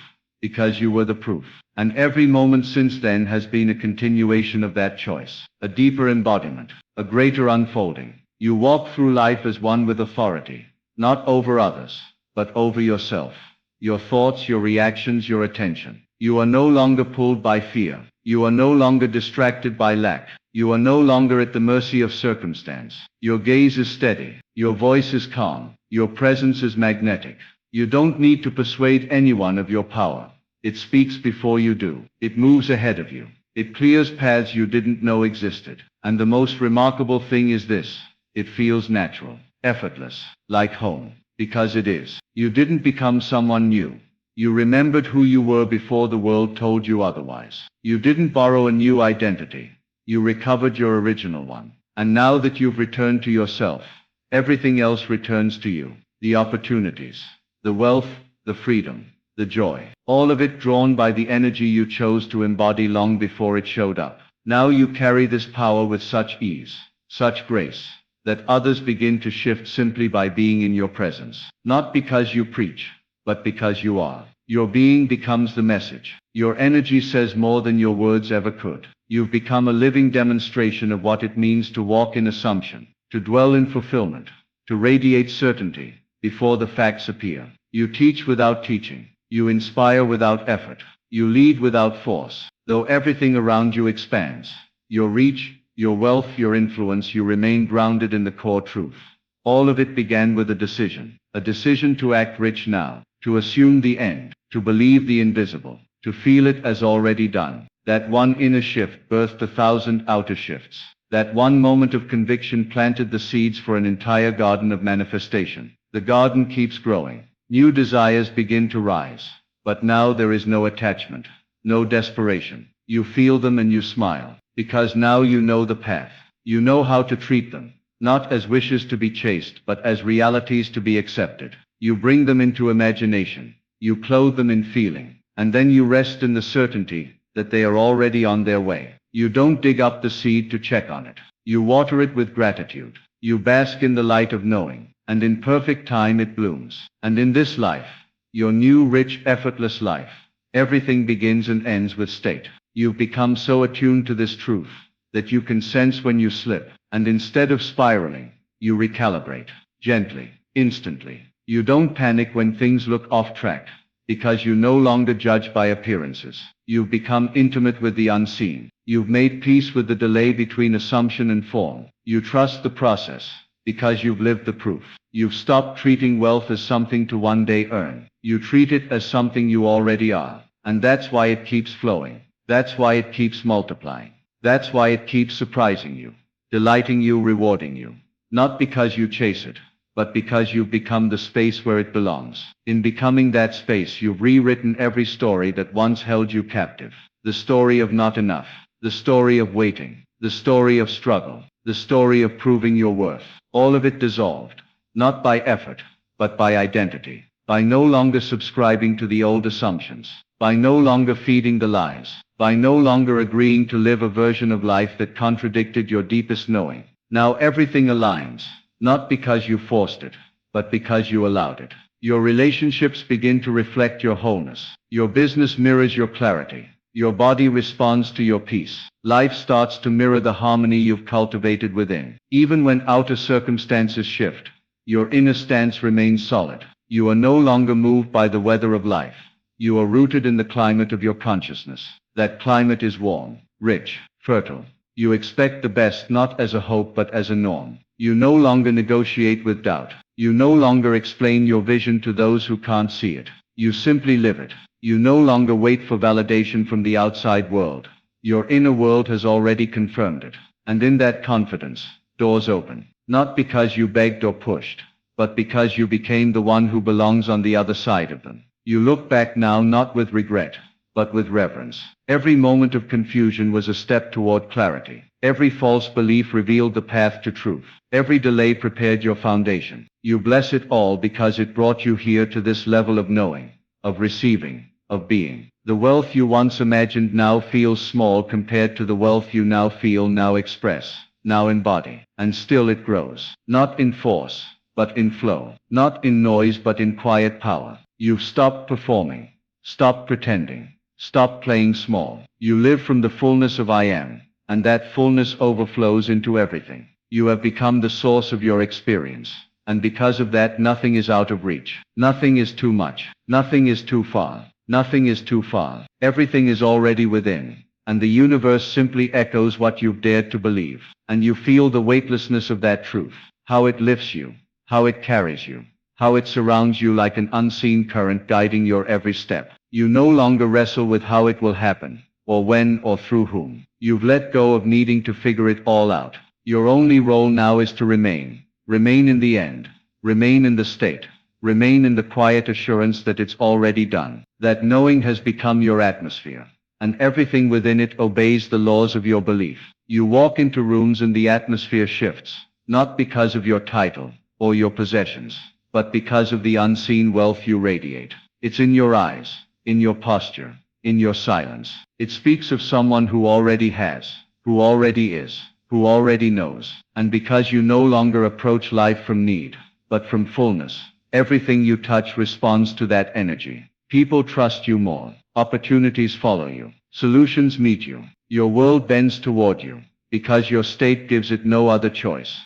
S1: because you were the proof. And every moment since then has been a continuation of that choice. A deeper embodiment, a greater unfolding. You walk through life as one with authority, not over others, but over yourself. Your thoughts, your reactions, your attention. You are no longer pulled by fear. You are no longer distracted by lack. You are no longer at the mercy of circumstance. Your gaze is steady. Your voice is calm. Your presence is magnetic. You don't need to persuade anyone of your power. It speaks before you do. It moves ahead of you. It clears paths you didn't know existed. And the most remarkable thing is this: it feels natural, effortless, like home. Because it is. You didn't become someone new. You remembered who you were before the world told you otherwise. You didn't borrow a new identity. You recovered your original one. And now that you've returned to yourself, everything else returns to you. The opportunities, the wealth, the freedom, the joy. All of it drawn by the energy you chose to embody long before it showed up. Now you carry this power with such ease, such grace, that others begin to shift simply by being in your presence. Not because you preach, but because you are. Your being becomes the message. Your energy says more than your words ever could. You've become a living demonstration of what it means to walk in assumption, to dwell in fulfillment, to radiate certainty before the facts appear. You teach without teaching. You inspire without effort. You lead without force. Though everything around you expands, your reach, your wealth, your influence, you remain grounded in the core truth. All of it began with a decision to act rich now, to assume the end, to believe the invisible, to feel it as already done. That one inner shift birthed 1,000 outer shifts. That one moment of conviction planted the seeds for an entire garden of manifestation. The garden keeps growing. New desires begin to rise. But now there is no attachment, no desperation. You feel them and you smile, because now you know the path. You know how to treat them, not as wishes to be chased, but as realities to be accepted. You bring them into imagination. You clothe them in feeling. And then you rest in the certainty that they are already on their way. You don't dig up the seed to check on it. You water it with gratitude. You bask in the light of knowing, and in perfect time it blooms. And in this life, your new, rich, effortless life, everything begins and ends with state. You've become so attuned to this truth that you can sense when you slip, and instead of spiraling, you recalibrate, gently, instantly. You don't panic when things look off track, because you no longer judge by appearances. You've become intimate with the unseen. You've made peace with the delay between assumption and form. You trust the process, because you've lived the proof. You've stopped treating wealth as something to one day earn. You treat it as something you already are. And that's why it keeps flowing. That's why it keeps multiplying. That's why it keeps surprising you, delighting you, rewarding you. Not because you chase it, but because you've become the space where it belongs. In becoming that space, you've rewritten every story that once held you captive. The story of not enough, the story of waiting, the story of struggle, the story of proving your worth. All of it dissolved, not by effort, but by identity. By no longer subscribing to the old assumptions, by no longer feeding the lies, by no longer agreeing to live a version of life that contradicted your deepest knowing. Now everything aligns. Not because you forced it, but because you allowed it. Your relationships begin to reflect your wholeness. Your business mirrors your clarity. Your body responds to your peace. Life starts to mirror the harmony you've cultivated within. Even when outer circumstances shift, your inner stance remains solid. You are no longer moved by the weather of life. You are rooted in the climate of your consciousness. That climate is warm, rich, fertile. You expect the best not as a hope but as a norm. You no longer negotiate with doubt. You no longer explain your vision to those who can't see it. You simply live it. You no longer wait for validation from the outside world. Your inner world has already confirmed it. And in that confidence, doors open. Not because you begged or pushed, but because you became the one who belongs on the other side of them. You look back now not with regret, but with reverence. Every moment of confusion was a step toward clarity. Every false belief revealed the path to truth. Every delay prepared your foundation. You bless it all because it brought you here to this level of knowing, of receiving, of being. The wealth you once imagined now feels small compared to the wealth you now feel, now express, now embody. And still it grows. Not in force, but in flow. Not in noise, but in quiet power. You've stopped performing, stopped pretending, stopped playing small. You live from the fullness of I am, and that fullness overflows into everything. You have become the source of your experience. And because of that, nothing is out of reach. Nothing is too much. Nothing is too far. Nothing is too far. Everything is already within. And the universe simply echoes what you've dared to believe. And you feel the weightlessness of that truth. How it lifts you. How it carries you. How it surrounds you like an unseen current guiding your every step. You no longer wrestle with how it will happen, or when, or through whom. You've let go of needing to figure it all out. Your only role now is to remain. Remain in the end. Remain in the state. Remain in the quiet assurance that it's already done, that knowing has become your atmosphere, and everything within it obeys the laws of your belief. You walk into rooms and the atmosphere shifts, not because of your title or your possessions, but because of the unseen wealth you radiate. It's in your eyes, in your posture, in your silence. It speaks of someone who already has, who already is, who already knows. And because you no longer approach life from need, but from fullness, everything you touch responds to that energy. People trust you more. Opportunities follow you. Solutions meet you. Your world bends toward you, because your state gives it no other choice.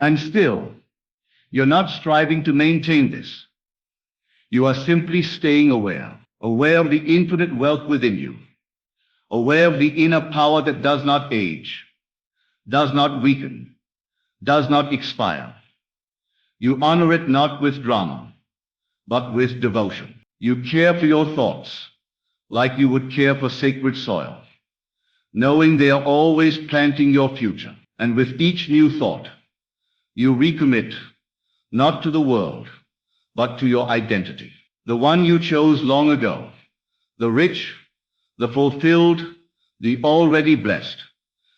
S1: And still, you're not striving to maintain this. You are simply staying aware, aware of the infinite wealth within you, aware of the inner power that does not age, does not weaken, does not expire. You honor it not with drama, but with devotion. You care for your thoughts, like you would care for sacred soil, knowing they are always planting your future. And with each new thought, you recommit, not to the world, but to your identity, the one you chose long ago, the rich, the fulfilled, the already blessed.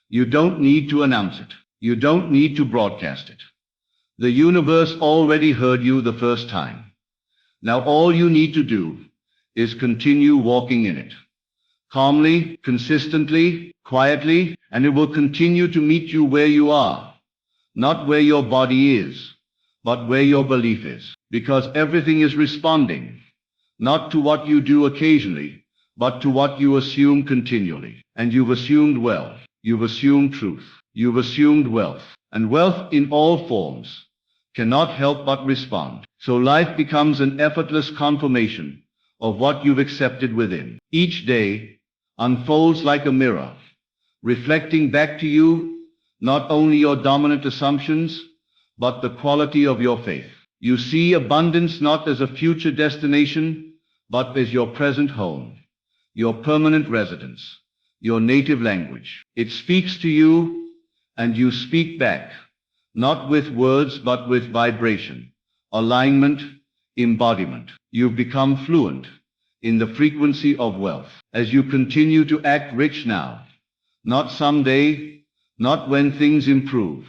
S1: You don't need to announce it. You don't need to broadcast it. The universe already heard you the first time. Now all you need to do is continue walking in it, calmly, consistently, quietly, and it will continue to meet you where you are, not where your body is, but where your belief is, because everything is responding, not to what you do occasionally, but to what you assume continually. And you've assumed well, you've assumed truth, you've assumed wealth, and wealth in all forms cannot help but respond. So life becomes an effortless confirmation of what you've accepted within. Each day unfolds like a mirror, reflecting back to you not only your dominant assumptions, but the quality of your faith. You see abundance not as a future destination, but as your present home, your permanent residence, your native language. It speaks to you, and you speak back, not with words but with vibration, alignment, embodiment. You've become fluent in the frequency of wealth. As you continue to act rich now, not someday, not when things improve,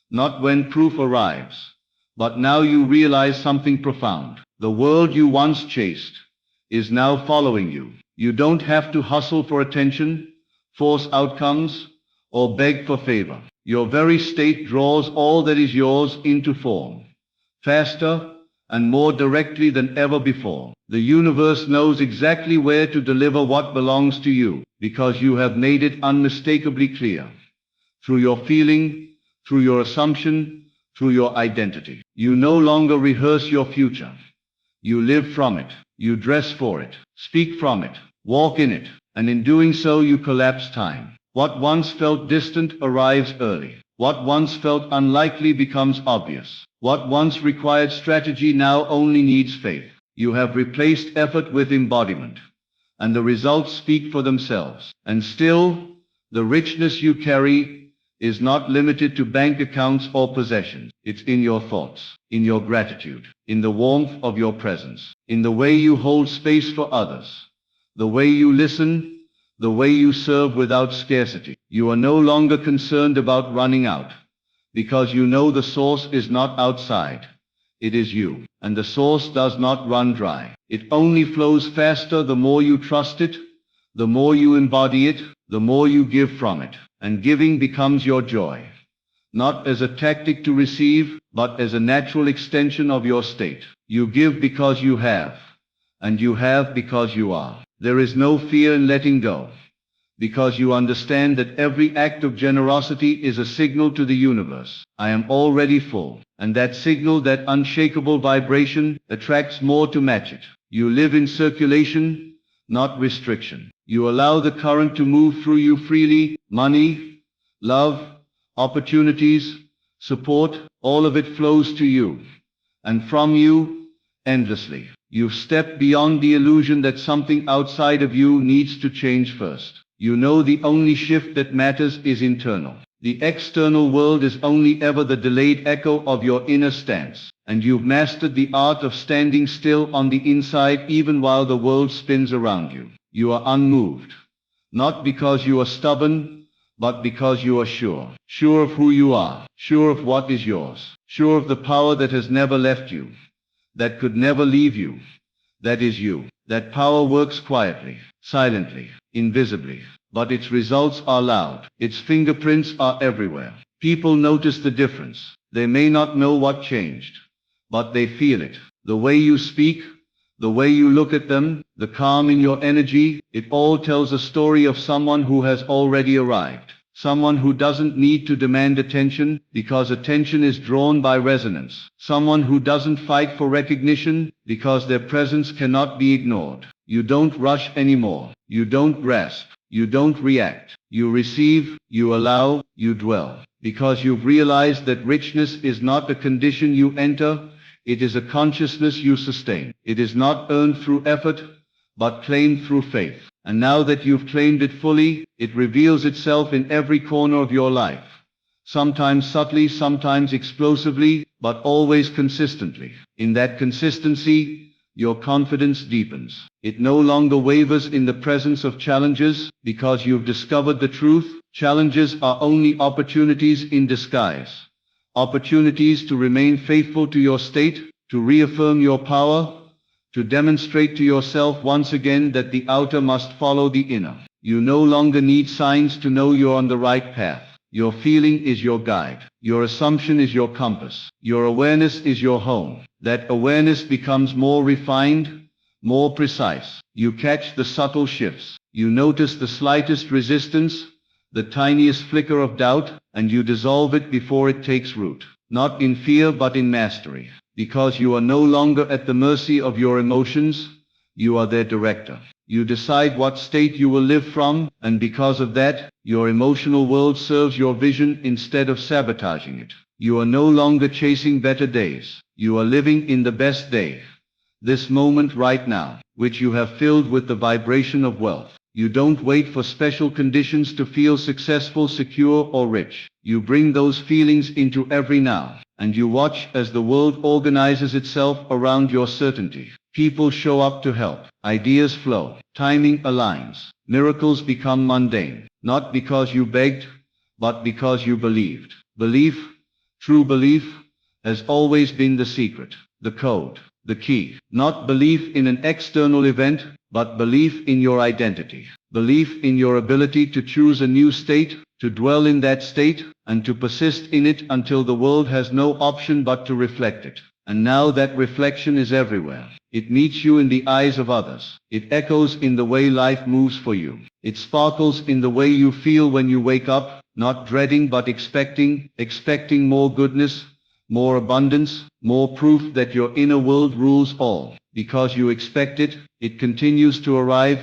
S1: not when proof arrives, but now you realize something profound. The world you once chased is now following you. You don't have to hustle for attention, force outcomes, or beg for favor. Your very state draws all that is yours into form, faster and more directly than ever before. The universe knows exactly where to deliver what belongs to you, because you have made it unmistakably clear. Through your feeling, through your assumption, through your identity. You no longer rehearse your future. You live from it. You dress for it. Speak from it. Walk in it. And in doing so you collapse time. What once felt distant arrives early. What once felt unlikely becomes obvious. What once required strategy now only needs faith. You have replaced effort with embodiment, and the results speak for themselves. And still, the richness you carry is not limited to bank accounts or possessions. It's in your thoughts, in your gratitude, in the warmth of your presence, in the way you hold space for others, the way you listen, the way you serve without scarcity. You are no longer concerned about running out, because you know the source is not outside. It is you. And the source does not run dry. It only flows faster the more you trust it, the more you embody it, the more you give from it. And giving becomes your joy, not as a tactic to receive, but as a natural extension of your state. You give because you have, and you have because you are. There is no fear in letting go, because you understand that every act of generosity is a signal to the universe. I am already full. And that signal, that unshakable vibration, attracts more to match it. You live in circulation, not restriction. You allow the current to move through you freely. Money, love, opportunities, support, all of it flows to you, and from you, endlessly. You've stepped beyond the illusion that something outside of you needs to change first. You know the only shift that matters is internal. The external world is only ever the delayed echo of your inner stance. And you've mastered the art of standing still on the inside even while the world spins around you. You are unmoved. Not because you are stubborn, but because you are sure. Sure of who you are. Sure of what is yours. Sure of the power that has never left you. That could never leave you. That is you. That power works quietly, silently, invisibly. But its results are loud. Its fingerprints are everywhere. People notice the difference. They may not know what changed, but they feel it. The way you speak, the way you look at them, the calm in your energy, it all tells a story of someone who has already arrived. Someone who doesn't need to demand attention, because attention is drawn by resonance. Someone who doesn't fight for recognition, because their presence cannot be ignored. You don't rush anymore. You don't grasp. You don't react. You receive, you allow, you dwell. Because you've realized that richness is not a condition you enter, it is a consciousness you sustain. It is not earned through effort, but claimed through faith. And now that you've claimed it fully, it reveals itself in every corner of your life. Sometimes subtly, sometimes explosively, but always consistently. In that consistency, your confidence deepens. It no longer wavers in the presence of challenges, because you've discovered the truth. Challenges are only opportunities in disguise. Opportunities to remain faithful to your state, to reaffirm your power, to demonstrate to yourself once again that the outer must follow the inner. You no longer need signs to know you're on the right path. Your feeling is your guide. Your assumption is your compass. Your awareness is your home. That awareness becomes more refined, more precise. You catch the subtle shifts. You notice the slightest resistance, the tiniest flicker of doubt, and you dissolve it before it takes root. Not in fear but in mastery. Because you are no longer at the mercy of your emotions, you are their director. You decide what state you will live from, and because of that, your emotional world serves your vision instead of sabotaging it. You are no longer chasing better days. You are living in the best day. This moment right now, which you have filled with the vibration of wealth. You don't wait for special conditions to feel successful, secure, or rich. You bring those feelings into every now, and you watch as the world organizes itself around your certainty. People show up to help. Ideas flow. Timing aligns. Miracles become mundane. Not because you begged, but because you believed. Belief, true belief, has always been the secret, the code, the key. Not belief in an external event, but belief in your identity. Belief in your ability to choose a new state, to dwell in that state, and to persist in it until the world has no option but to reflect it. And now that reflection is everywhere. It meets you in the eyes of others. It echoes in the way life moves for you. It sparkles in the way you feel when you wake up, not dreading but expecting more goodness, more abundance, more proof that your inner world rules all. Because you expect it, it continues to arrive,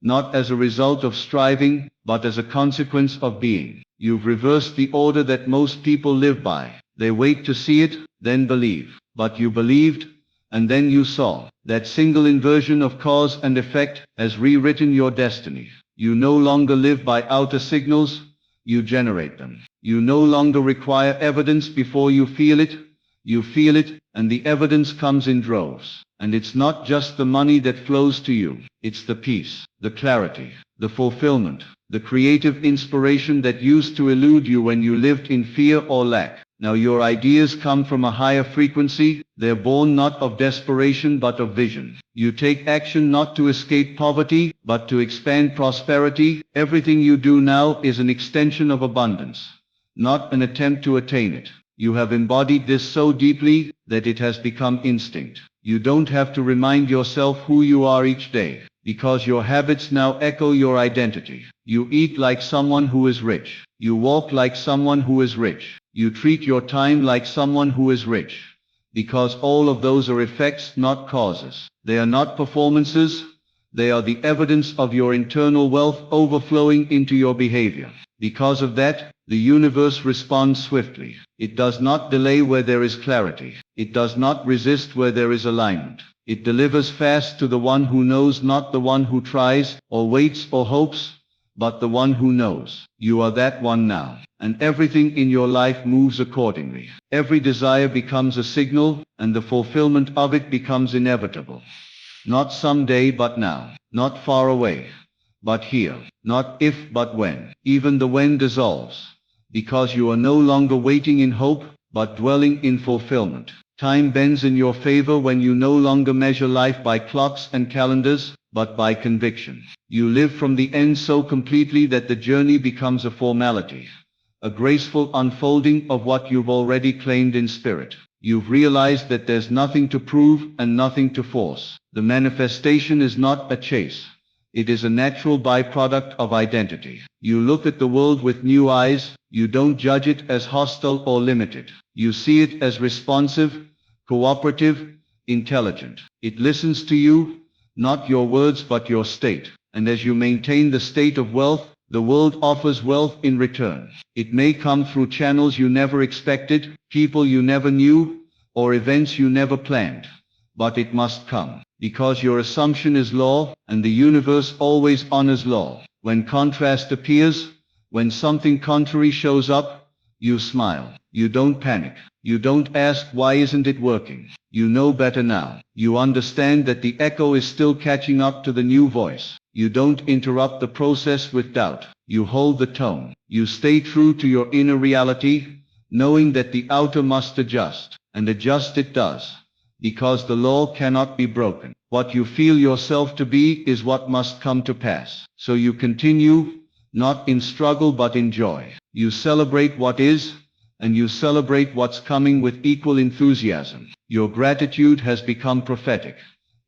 S1: not as a result of striving, but as a consequence of being. You've reversed the order that most people live by. They wait to see it, then believe. But you believed, and then you saw. That single inversion of cause and effect has rewritten your destiny. You no longer live by outer signals, you generate them. You no longer require evidence before you feel it, and the evidence comes in droves. And it's not just the money that flows to you, it's the peace, the clarity, the fulfillment, the creative inspiration that used to elude you when you lived in fear or lack. Now your ideas come from a higher frequency, they're born not of desperation but of vision. You take action not to escape poverty, but to expand prosperity. Everything you do now is an extension of abundance, not an attempt to attain it. You have embodied this so deeply that it has become instinct. You don't have to remind yourself who you are each day, because your habits now echo your identity. You eat like someone who is rich. You walk like someone who is rich. You treat your time like someone who is rich. Because all of those are effects, not causes. They are not performances. They are the evidence of your internal wealth overflowing into your behavior. Because of that, the universe responds swiftly. It does not delay where there is clarity. It does not resist where there is alignment. It delivers fast to the one who knows, not the one who tries, or waits, or hopes, but the one who knows. You are that one now, and everything in your life moves accordingly. Every desire becomes a signal, and the fulfillment of it becomes inevitable. Not someday but now, not far away, but here, not if but when. Even the when dissolves, because you are no longer waiting in hope, but dwelling in fulfillment. Time bends in your favor when you no longer measure life by clocks and calendars, but by conviction. You live from the end so completely that the journey becomes a formality, a graceful unfolding of what you've already claimed in spirit. You've realized that there's nothing to prove and nothing to force. The manifestation is not a chase. It is a natural byproduct of identity. You look at the world with new eyes. You don't judge it as hostile or limited. You see it as responsive, cooperative, intelligent. It listens to you, not your words but your state. And as you maintain the state of wealth, the world offers wealth in return. It may come through channels you never expected, people you never knew, or events you never planned. But it must come, because your assumption is law, and the universe always honors law. When contrast appears, when something contrary shows up, you smile. You don't panic. You don't ask why isn't it working. You know better now. You understand that the echo is still catching up to the new voice. You don't interrupt the process with doubt. You hold the tone. You stay true to your inner reality, knowing that the outer must adjust, and adjust it does, because the law cannot be broken. What you feel yourself to be is what must come to pass. So you continue, not in struggle but in joy. You celebrate what is, and you celebrate what's coming with equal enthusiasm. Your gratitude has become prophetic.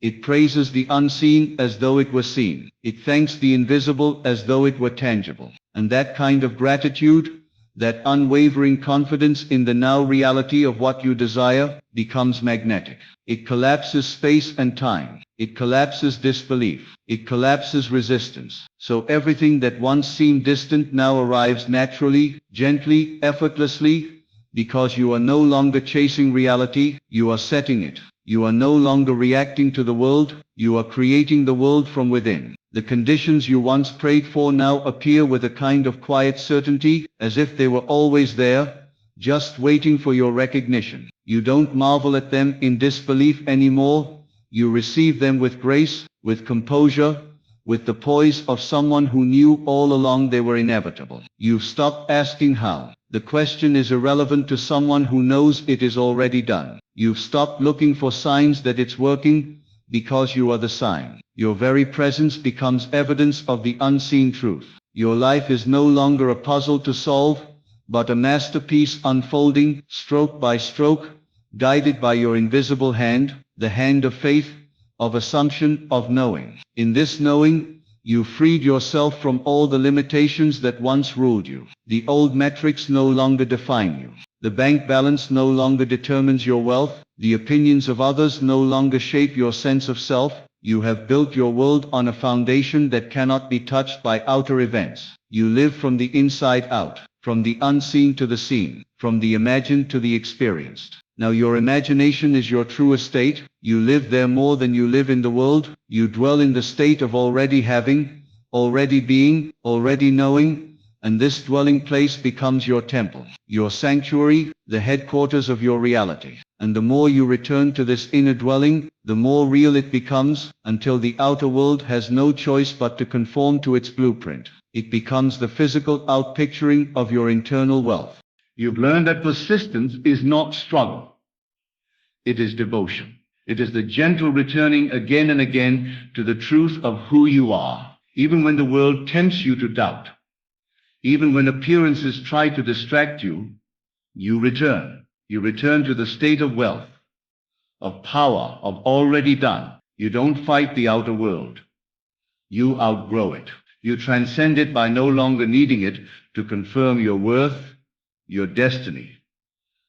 S1: It praises the unseen as though it were seen. It thanks the invisible as though it were tangible. And that kind of gratitude, that unwavering confidence in the now reality of what you desire, becomes magnetic. It collapses space and time. It collapses disbelief. It collapses resistance. So everything that once seemed distant now arrives naturally, gently, effortlessly, because you are no longer chasing reality, you are setting it. You are no longer reacting to the world, you are creating the world from within. The conditions you once prayed for now appear with a kind of quiet certainty, as if they were always there, just waiting for your recognition. You don't marvel at them in disbelief anymore. You receive them with grace, with composure, with the poise of someone who knew all along they were inevitable. You've stopped asking how. The question is irrelevant to someone who knows it is already done. You've stopped looking for signs that it's working, because you are the sign. Your very presence becomes evidence of the unseen truth. Your life is no longer a puzzle to solve, but a masterpiece unfolding, stroke by stroke, guided by your invisible hand, the hand of faith, of assumption, of knowing. In this knowing, you freed yourself from all the limitations that once ruled you. The old metrics no longer define you. The bank balance no longer determines your wealth. The opinions of others no longer shape your sense of self. You have built your world on a foundation that cannot be touched by outer events. You live from the inside out, from the unseen to the seen, from the imagined to the experienced. Now your imagination is your true estate. You live there more than you live in the world. You dwell in the state of already having, already being, already knowing, and this dwelling place becomes your temple, your sanctuary, the headquarters of your reality. And the more you return to this inner dwelling, the more real it becomes, until the outer world has no choice but to conform to its blueprint. It becomes the physical outpicturing of your internal wealth. You've learned that persistence is not struggle. It is devotion. It is the gentle returning again and again to the truth of who you are, even when the world tempts you to doubt. Even when appearances try to distract you, you return. You return to the state of wealth, of power, of already done. You don't fight the outer world. You outgrow it. You transcend it by no longer needing it to confirm your worth, your destiny,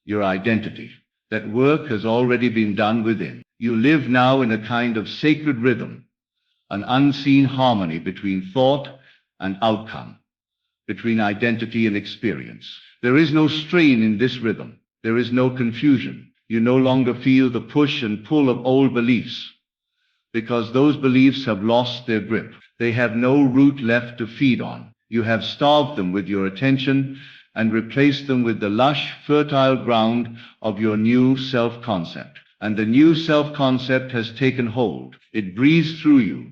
S1: your identity. That work has already been done within. You live now in a kind of sacred rhythm, an unseen harmony between thought and outcome, between identity and experience. There is no strain in this rhythm. There is no confusion. You no longer feel the push and pull of old beliefs, because those beliefs have lost their grip. They have no root left to feed on. You have starved them with your attention and replaced them with the lush, fertile ground of your new self-concept. And the new self-concept has taken hold. It breathes through you,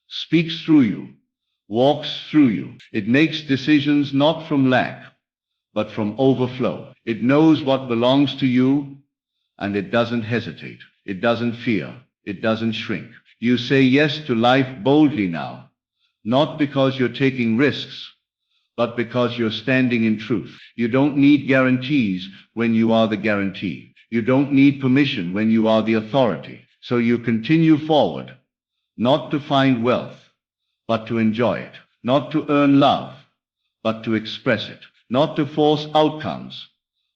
S1: speaks through you, walks through you. It makes decisions not from lack, but from overflow. It knows what belongs to you, and it doesn't hesitate. It doesn't fear. It doesn't shrink. You say yes to life boldly now, not because you're taking risks, but because you're standing in truth. You don't need guarantees when you are the guarantee. You don't need permission when you are the authority. So you continue forward, not to find wealth, but to enjoy it. Not to earn love, but to express it. Not to force outcomes,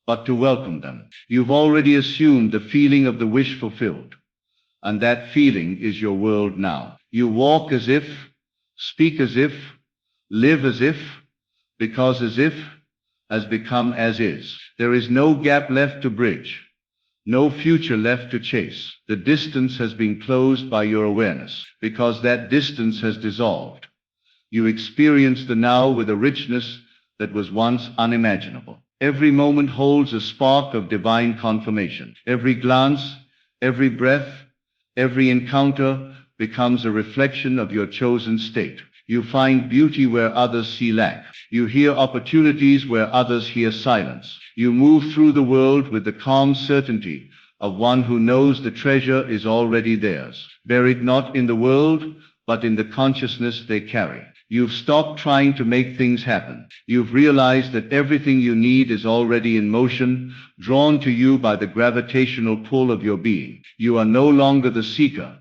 S1: but to welcome them. You've already assumed the feeling of the wish fulfilled, and that feeling is your world now. You walk as if, speak as if, live as if, because as if has become as is. There is no gap left to bridge, no future left to chase. The distance has been closed by your awareness. Because that distance has dissolved, you experience the now with a richness that was once unimaginable. Every moment holds a spark of divine confirmation. Every glance, every breath, every encounter becomes a reflection of your chosen state. You find beauty where others see lack. You hear opportunities where others hear silence. You move through the world with the calm certainty of one who knows the treasure is already theirs, buried not in the world, but in the consciousness they carry. You've stopped trying to make things happen. You've realized that everything you need is already in motion, drawn to you by the gravitational pull of your being. You are no longer the seeker.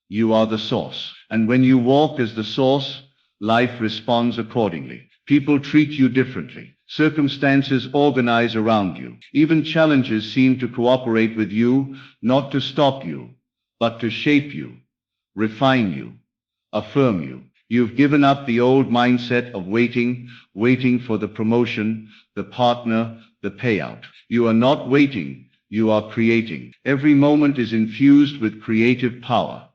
S1: You are the source. And when you walk as the source, life responds accordingly. People treat you differently. Circumstances organize around you. Even challenges seem to cooperate with you, not to stop you, but to shape you, refine you, affirm you. You've given up the old mindset of waiting for the promotion, the partner, the payout. You are not waiting, you are creating. Every moment is infused with creative power,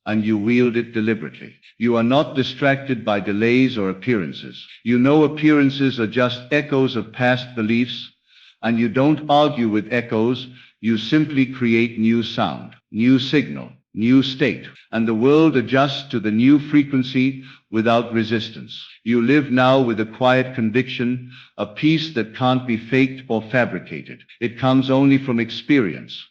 S1: and you wield it deliberately. You are not distracted by delays or appearances. You know appearances are just echoes of past beliefs, and you don't argue with echoes, you simply create new sound, new signal, new state, and the world adjusts to the new frequency without resistance. You live now with a quiet conviction, a peace that can't be faked or fabricated. It comes only from experience,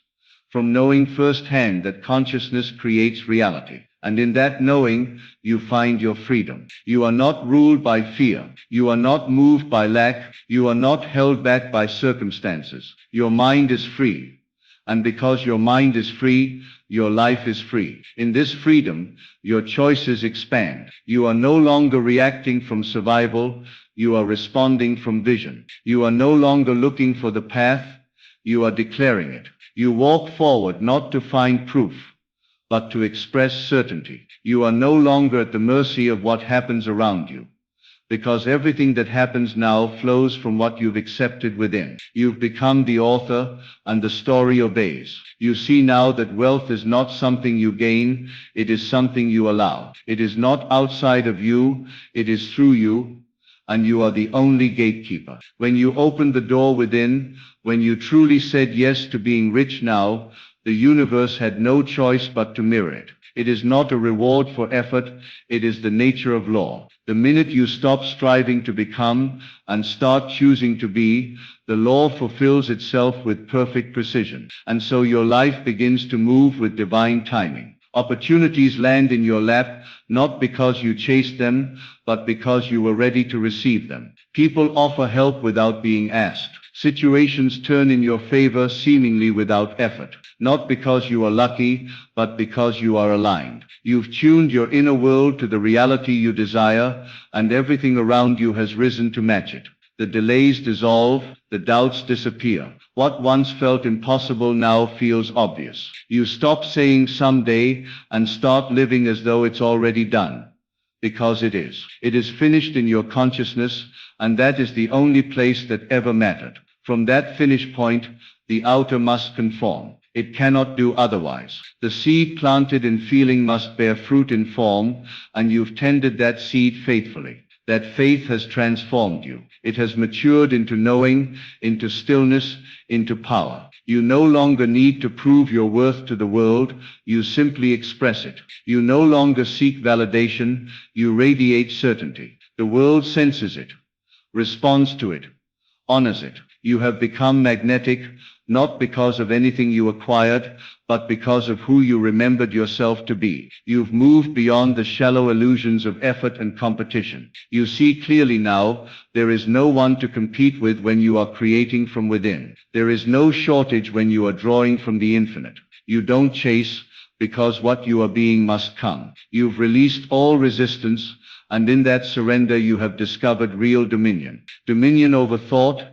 S1: from knowing firsthand that consciousness creates reality. And in that knowing, you find your freedom. You are not ruled by fear. You are not moved by lack. You are not held back by circumstances. Your mind is free. And because your mind is free, your life is free. In this freedom, your choices expand. You are no longer reacting from survival. You are responding from vision. You are no longer looking for the path. You are declaring it. You walk forward not to find proof, but to express certainty. You are no longer at the mercy of what happens around you, because everything that happens now flows from what you've accepted within. You've become the author, and the story obeys. You see now that wealth is not something you gain, it is something you allow. It is not outside of you, it is through you, and you are the only gatekeeper. When you opened the door within, when you truly said yes to being rich now, the universe had no choice but to mirror it. It is not a reward for effort, it is the nature of law. The minute you stop striving to become and start choosing to be, the law fulfills itself with perfect precision. And so your life begins to move with divine timing. Opportunities land in your lap, not because you chased them, but because you were ready to receive them. People offer help without being asked. Situations turn in your favor seemingly without effort, not because you are lucky, but because you are aligned. You've tuned your inner world to the reality you desire, and everything around you has risen to match it. The delays dissolve, the doubts disappear. What once felt impossible now feels obvious. You stop saying someday and start living as though it's already done. Because it is. It is finished in your consciousness, and that is the only place that ever mattered. From that finish point, the outer must conform. It cannot do otherwise. The seed planted in feeling must bear fruit in form, and you've tended that seed faithfully. That faith has transformed you. It has matured into knowing, into stillness, into power. You no longer need to prove your worth to the world, you simply express it. You no longer seek validation, you radiate certainty. The world senses it, responds to it, honors it. You have become magnetic, not because of anything you acquired, but because of who you remembered yourself to be. You've moved beyond the shallow illusions of effort and competition. You see clearly now, there is no one to compete with when you are creating from within. There is no shortage when you are drawing from the infinite. You don't chase, because what you are being must come. You've released all resistance, and in that surrender you have discovered real dominion. Dominion over thought,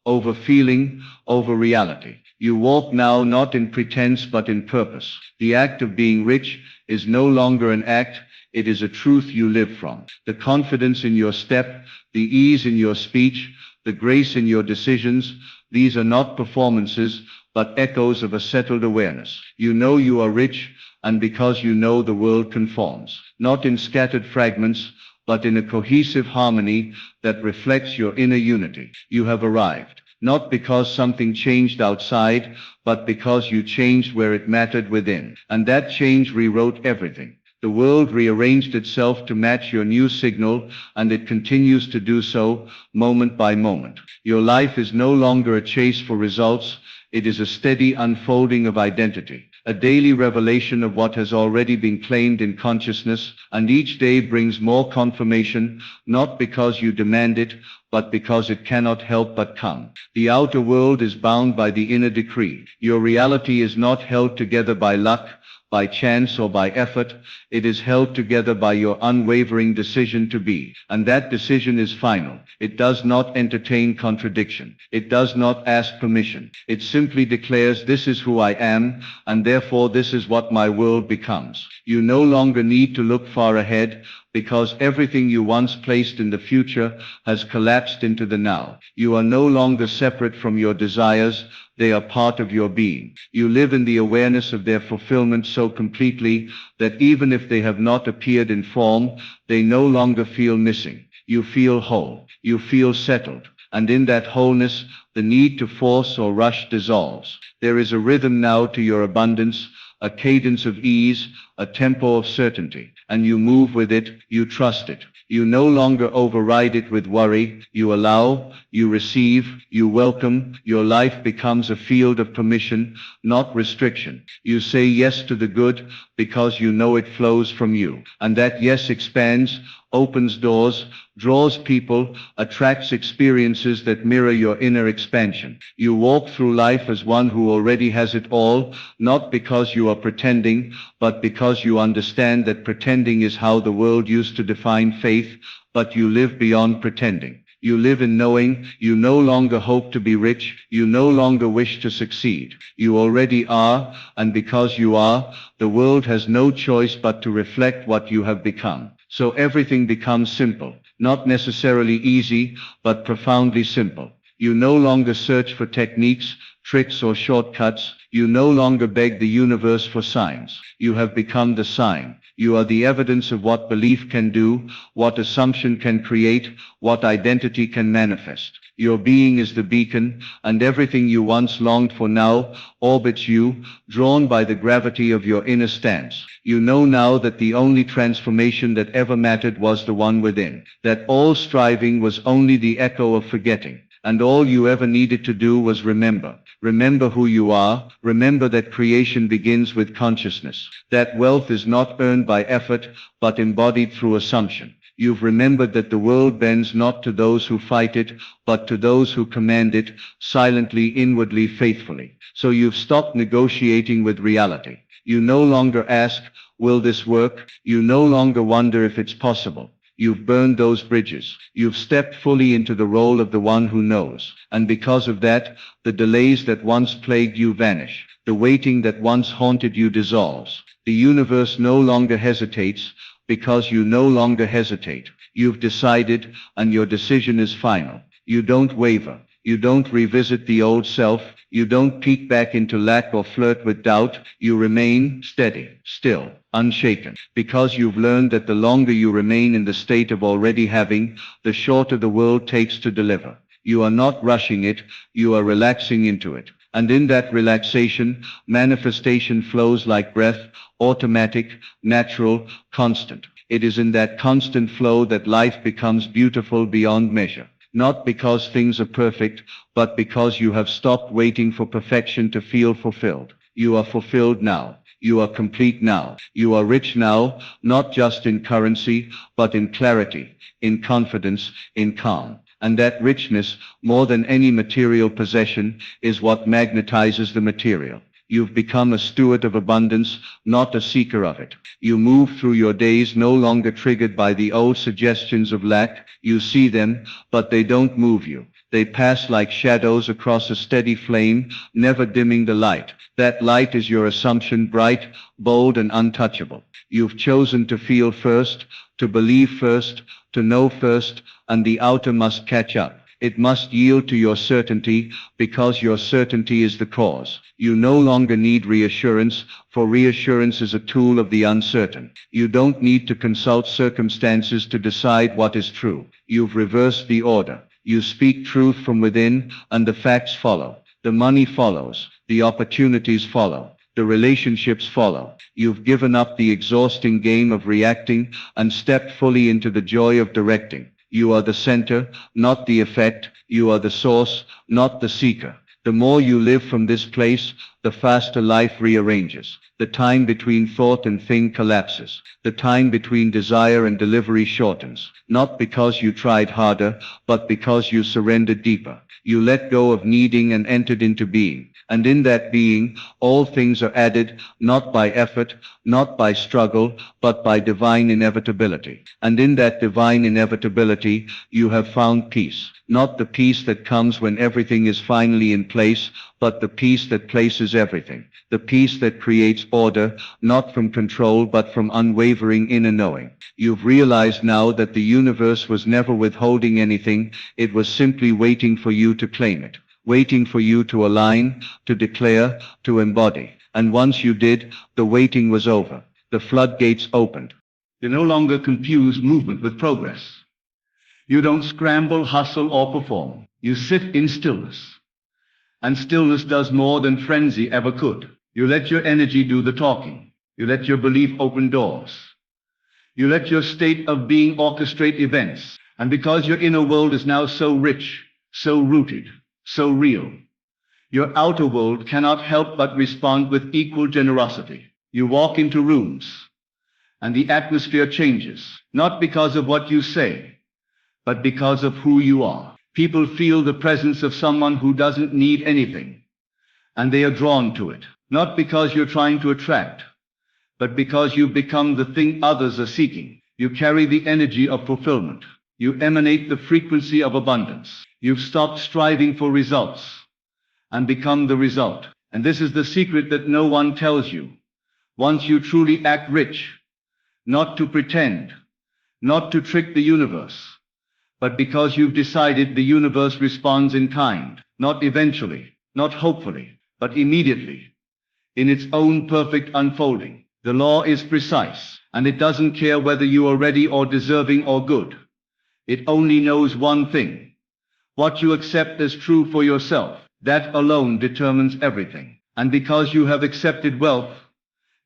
S1: over feeling, over reality. You walk now not in pretense but in purpose. The act of being rich is no longer an act, it is a truth you live from. The confidence in your step, the ease in your speech, the grace in your decisions, these are not performances, but echoes of a settled awareness. You know you are rich, and because you know the world conforms, not in scattered fragments, but in a cohesive harmony that reflects your inner unity. You have arrived, not because something changed outside, but because you changed where it mattered within. And that change rewrote everything. The world rearranged itself to match your new signal, and it continues to do so, moment by moment. Your life is no longer a chase for results, it is a steady unfolding of identity. A daily revelation of what has already been claimed in consciousness, and each day brings more confirmation, not because you demand it, but because it cannot help but come. The outer world is bound by the inner decree. Your reality is not held together by luck, by chance or by effort, it is held together by your unwavering decision to be. And that decision is final. It does not entertain contradiction. It does not ask permission. It simply declares, this is who I am, and therefore this is what my world becomes. You no longer need to look far ahead, because everything you once placed in the future has collapsed into the now. You are no longer separate from your desires, they are part of your being. You live in the awareness of their fulfillment so completely that even if they have not appeared in form, they no longer feel missing. You feel whole. You feel settled. And in that wholeness, the need to force or rush dissolves. There is a rhythm now to your abundance, a cadence of ease, a tempo of certainty. And you move with it, you trust it. You no longer override it with worry, you allow, you receive, you welcome. Your life becomes a field of permission, not restriction. You say yes to the good because you know it flows from you. And that yes expands, opens doors, draws people, attracts experiences that mirror your inner expansion. You walk through life as one who already has it all, not because you are pretending, but because you understand that pretending is how the world used to define faith, but you live beyond pretending. You live in knowing, you no longer hope to be rich, you no longer wish to succeed. You already are, and because you are, the world has no choice but to reflect what you have become. So everything becomes simple, not necessarily easy, but profoundly simple. You no longer search for techniques, tricks or shortcuts. You no longer beg the universe for signs. You have become the sign. You are the evidence of what belief can do, what assumption can create, what identity can manifest. Your being is the beacon, and everything you once longed for now orbits you, drawn by the gravity of your inner stance. You know now that the only transformation that ever mattered was the one within, that all striving was only the echo of forgetting, and all you ever needed to do was remember. Remember who you are, remember that creation begins with consciousness, that wealth is not earned by effort, but embodied through assumption. You've remembered that the world bends not to those who fight it, but to those who command it, silently, inwardly, faithfully. So you've stopped negotiating with reality. You no longer ask, will this work? You no longer wonder if it's possible. You've burned those bridges. You've stepped fully into the role of the one who knows. And because of that, the delays that once plagued you vanish. The waiting that once haunted you dissolves. The universe no longer hesitates, because you no longer hesitate. You've decided, and your decision is final. You don't waver. You don't revisit the old self. You don't peek back into lack or flirt with doubt. You remain steady, still, unshaken. Because you've learned that the longer you remain in the state of already having, the shorter the world takes to deliver. You are not rushing it, you are relaxing into it. And in that relaxation, manifestation flows like breath, automatic, natural, constant. It is in that constant flow that life becomes beautiful beyond measure. Not because things are perfect, but because you have stopped waiting for perfection to feel fulfilled. You are fulfilled now. You are complete now. You are rich now, not just in currency, but in clarity, in confidence, in calm. And that richness, more than any material possession, is what magnetizes the material. You've become a steward of abundance, not a seeker of it. You move through your days no longer triggered by the old suggestions of lack. You see them, but they don't move you. They pass like shadows across a steady flame, never dimming the light. That light is your assumption, bright, bold, and untouchable. You've chosen to feel first, to believe first, to know first, and the outer must catch up. It must yield to your certainty, because your certainty is the cause. You no longer need reassurance, for reassurance is a tool of the uncertain. You don't need to consult circumstances to decide what is true. You've reversed the order. You speak truth from within, and the facts follow. The money follows. The opportunities follow. The relationships follow. You've given up the exhausting game of reacting and stepped fully into the joy of directing. You are the center, not the effect. You are the source, not the seeker. The more you live from this place, the faster life rearranges. The time between thought and thing collapses. The time between desire and delivery shortens. Not because you tried harder, but because you surrendered deeper. You let go of needing and entered into being. And in that being, all things are added, not by effort, not by struggle, but by divine inevitability. And in that divine inevitability, you have found peace. Not the peace that comes when everything is finally in place, but the peace that places everything. The peace that creates order, not from control but from unwavering inner knowing. You've realized now that the universe was never withholding anything, it was simply waiting for you to claim it. Waiting for you to align, to declare, to embody. And once you did, the waiting was over. The floodgates opened. You no longer confuse movement with progress. You don't scramble, hustle, or perform. You sit in stillness. And stillness does more than frenzy ever could. You let your energy do the talking. You let your belief open doors. You let your state of being orchestrate events. And because your inner world is now so rich, so rooted, so real, your outer world cannot help but respond with equal generosity. You walk into rooms, and the atmosphere changes, not because of what you say, but because of who you are. People feel the presence of someone who doesn't need anything, and they are drawn to it, not because you're trying to attract, but because you've become the thing others are seeking. You carry the energy of fulfillment. You emanate the frequency of abundance. You've stopped striving for results and become the result. And this is the secret that no one tells you. Once you truly act rich, not to pretend, not to trick the universe, but because you've decided the universe responds in kind, not eventually, not hopefully, but immediately, in its own perfect unfolding. The law is precise, and it doesn't care whether you are ready or deserving or good. It only knows one thing: what you accept as true for yourself. That alone determines everything. And because you have accepted wealth,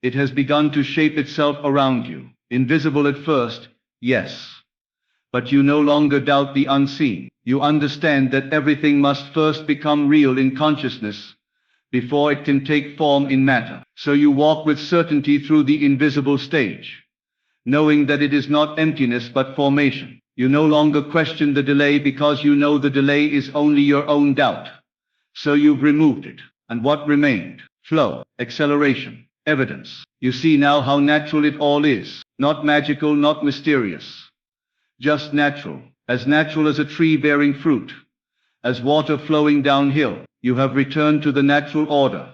S1: it has begun to shape itself around you. Invisible at first, yes. But you no longer doubt the unseen. You understand that everything must first become real in consciousness before it can take form in matter. So you walk with certainty through the invisible stage, knowing that it is not emptiness but formation. You no longer question the delay because you know the delay is only your own doubt. So you've removed it. And what remained? Flow, acceleration, evidence. You see now how natural it all is. Not magical, not mysterious. Just natural. As natural as a tree bearing fruit. As water flowing downhill. You have returned to the natural order.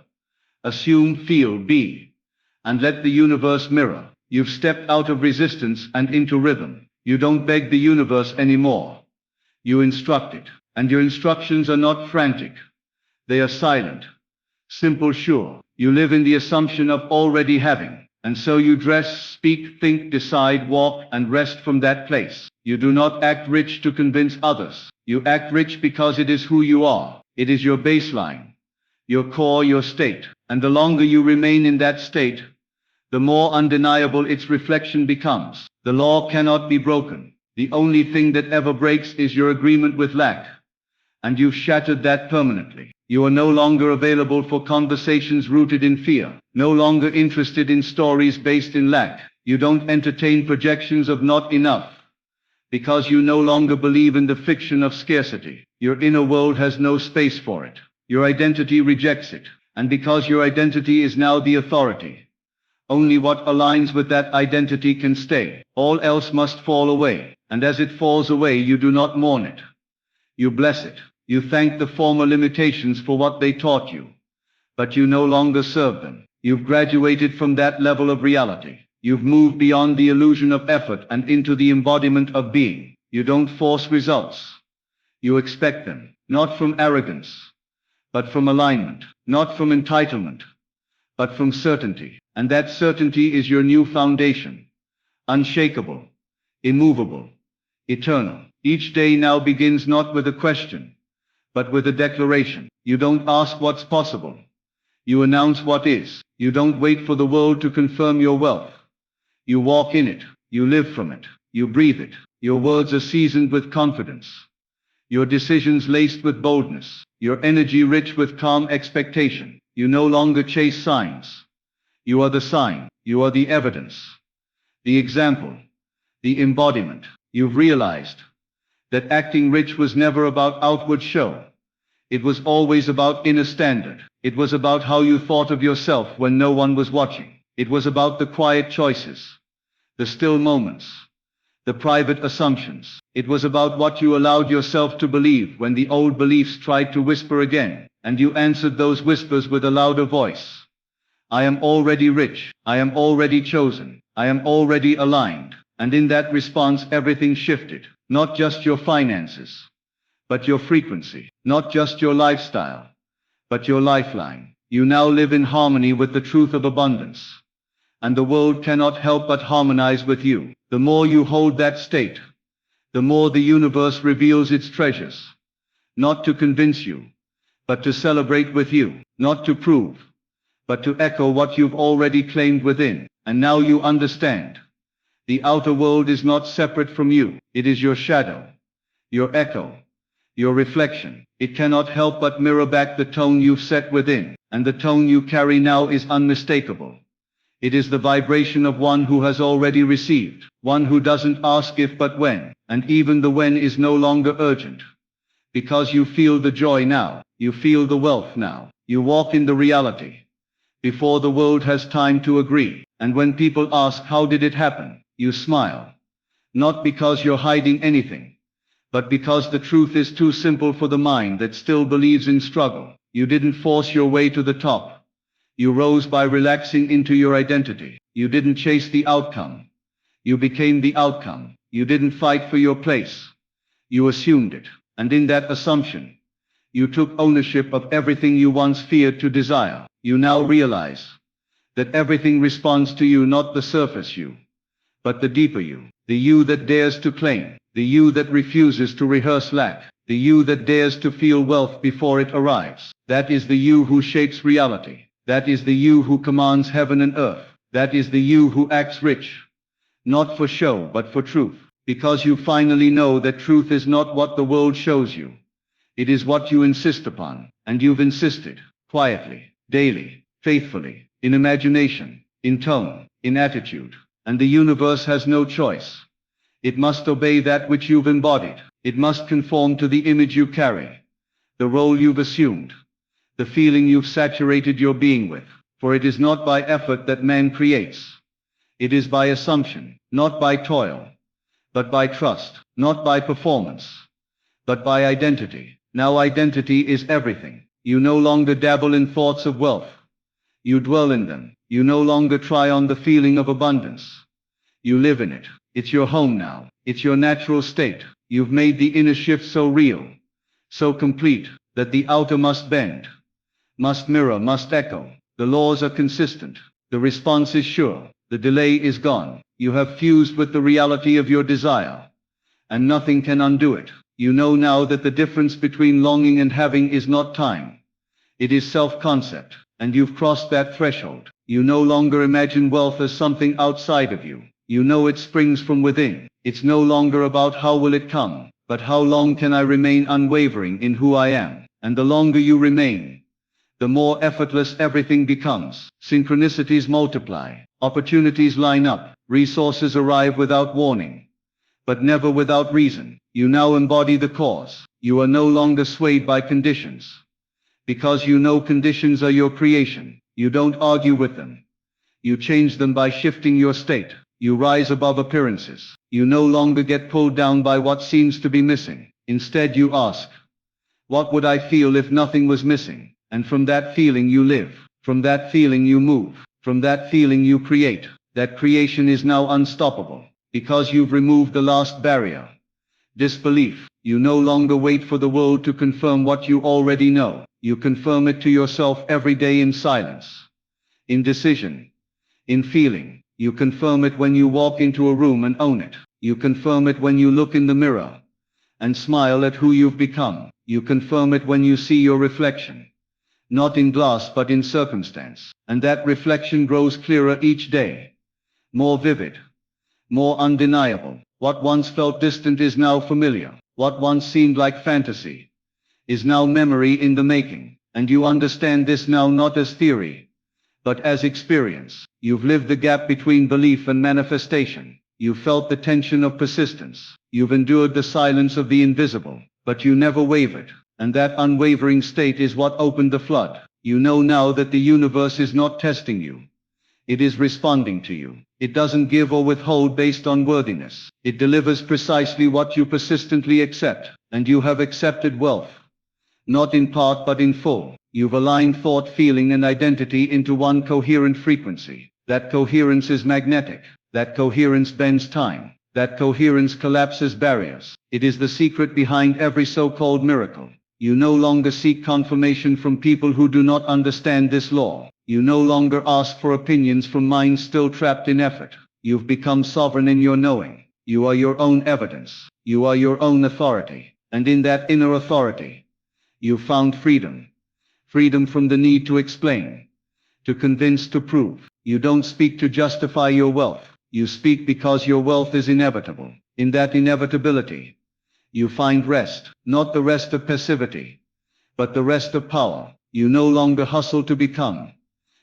S1: Assume, feel, be. And let the universe mirror. You've stepped out of resistance and into rhythm. You don't beg the universe anymore. You instruct it. And your instructions are not frantic. They are silent, simple, sure. You live in the assumption of already having. And so you dress, speak, think, decide, walk, and rest from that place. You do not act rich to convince others. You act rich because it is who you are. It is your baseline, your core, your state. And the longer you remain in that state, the more undeniable its reflection becomes. The law cannot be broken. The only thing that ever breaks is your agreement with lack. And you've shattered that permanently. You are no longer available for conversations rooted in fear, no longer interested in stories based in lack. You don't entertain projections of not enough, because you no longer believe in the fiction of scarcity. Your inner world has no space for it. Your identity rejects it. And because your identity is now the authority, only what aligns with that identity can stay. All else must fall away. And as it falls away, you do not mourn it. You bless it. You thank the former limitations for what they taught you. But you no longer serve them. You've graduated from that level of reality. You've moved beyond the illusion of effort and into the embodiment of being. You don't force results. You expect them, not from arrogance, but from alignment, not from entitlement, but from certainty. And that certainty is your new foundation. Unshakable, immovable, eternal. Each day now begins not with a question, but with a declaration. You don't ask what's possible. You announce what is. You don't wait for the world to confirm your wealth. You walk in it. You live from it. You breathe it. Your words are seasoned with confidence. Your decisions laced with boldness. Your energy rich with calm expectation. You no longer chase signs. You are the sign. You are the evidence, the example, the embodiment. You've realized that acting rich was never about outward show. It was always about inner standard. It was about how you thought of yourself when no one was watching. It was about the quiet choices, the still moments, the private assumptions. It was about what you allowed yourself to believe when the old beliefs tried to whisper again, and you answered those whispers with a louder voice. I am already rich. I am already chosen. I am already aligned. And in that response, everything shifted. Not just your finances, but your frequency. Not just your lifestyle, but your lifeline. You now live in harmony with the truth of abundance. And the world cannot help but harmonize with you. The more you hold that state, the more the universe reveals its treasures. Not to convince you, but to celebrate with you. Not to prove, but to echo what you've already claimed within. And now you understand. The outer world is not separate from you. It is your shadow, your echo, your reflection. It cannot help but mirror back the tone you've set within. And the tone you carry now is unmistakable. It is the vibration of one who has already received, one who doesn't ask if but when. And even the when is no longer urgent. Because you feel the joy now. You feel the wealth now. You walk in the reality before the world has time to agree. And when people ask, how did it happen? You smile. Not because you're hiding anything, but because the truth is too simple for the mind that still believes in struggle. You didn't force your way to the top. You rose by relaxing into your identity. You didn't chase the outcome. You became the outcome. You didn't fight for your place. You assumed it. And in that assumption, you took ownership of everything you once feared to desire. You now realize that everything responds to you, not the surface you, but the deeper you. The you that dares to claim. The you that refuses to rehearse lack. The you that dares to feel wealth before it arrives. That is the you who shapes reality. That is the you who commands heaven and earth. That is the you who acts rich. Not for show, but for truth. Because you finally know that truth is not what the world shows you. It is what you insist upon. And you've insisted, quietly, daily, faithfully, in imagination, in tone, in attitude. And the universe has no choice. It must obey that which you've embodied. It must conform to the image you carry, the role you've assumed, the feeling you've saturated your being with. For it is not by effort that man creates. It is by assumption, not by toil, but by trust, not by performance, but by identity. Now identity is everything. You no longer dabble in thoughts of wealth. You dwell in them. You no longer try on the feeling of abundance. You live in it. It's your home now. It's your natural state. You've made the inner shift so real, so complete, that the outer must bend, must mirror, must echo. The laws are consistent. The response is sure. The delay is gone. You have fused with the reality of your desire, and nothing can undo it. You know now that the difference between longing and having is not time. It is self-concept, and you've crossed that threshold. You no longer imagine wealth as something outside of you. You know it springs from within. It's no longer about how will it come, but how long can I remain unwavering in who I am. And the longer you remain, the more effortless everything becomes. Synchronicities multiply, opportunities line up, resources arrive without warning, but never without reason. You now embody the cause. You are no longer swayed by conditions, because you know conditions are your creation. You don't argue with them. You change them by shifting your state. You rise above appearances. You no longer get pulled down by what seems to be missing. Instead you ask, what would I feel if nothing was missing? And from that feeling you live. From that feeling you move. From that feeling you create. That creation is now unstoppable, because you've removed the last barrier, disbelief. You no longer wait for the world to confirm what you already know. You confirm it to yourself every day in silence, in decision, in feeling. You confirm it when you walk into a room and own it. You confirm it when you look in the mirror and smile at who you've become. You confirm it when you see your reflection, not in glass but in circumstance. And that reflection grows clearer each day, more vivid, more undeniable. What once felt distant is now familiar. What once seemed like fantasy is now memory in the making. And you understand this now not as theory, but as experience. You've lived the gap between belief and manifestation. You've felt the tension of persistence. You've endured the silence of the invisible, but you never wavered. And that unwavering state is what opened the flood. You know now that the universe is not testing you. It is responding to you. It doesn't give or withhold based on worthiness. It delivers precisely what you persistently accept. And you have accepted wealth, not in part but in full. You've aligned thought, feeling, and identity into one coherent frequency. That coherence is magnetic. That coherence bends time. That coherence collapses barriers. It is the secret behind every so-called miracle. You no longer seek confirmation from people who do not understand this law. You no longer ask for opinions from minds still trapped in effort. You've become sovereign in your knowing. You are your own evidence. You are your own authority. And in that inner authority, you found freedom. Freedom from the need to explain, to convince, to prove. You don't speak to justify your wealth. You speak because your wealth is inevitable. In that inevitability, you find rest, not the rest of passivity, but the rest of power. You no longer hustle to become.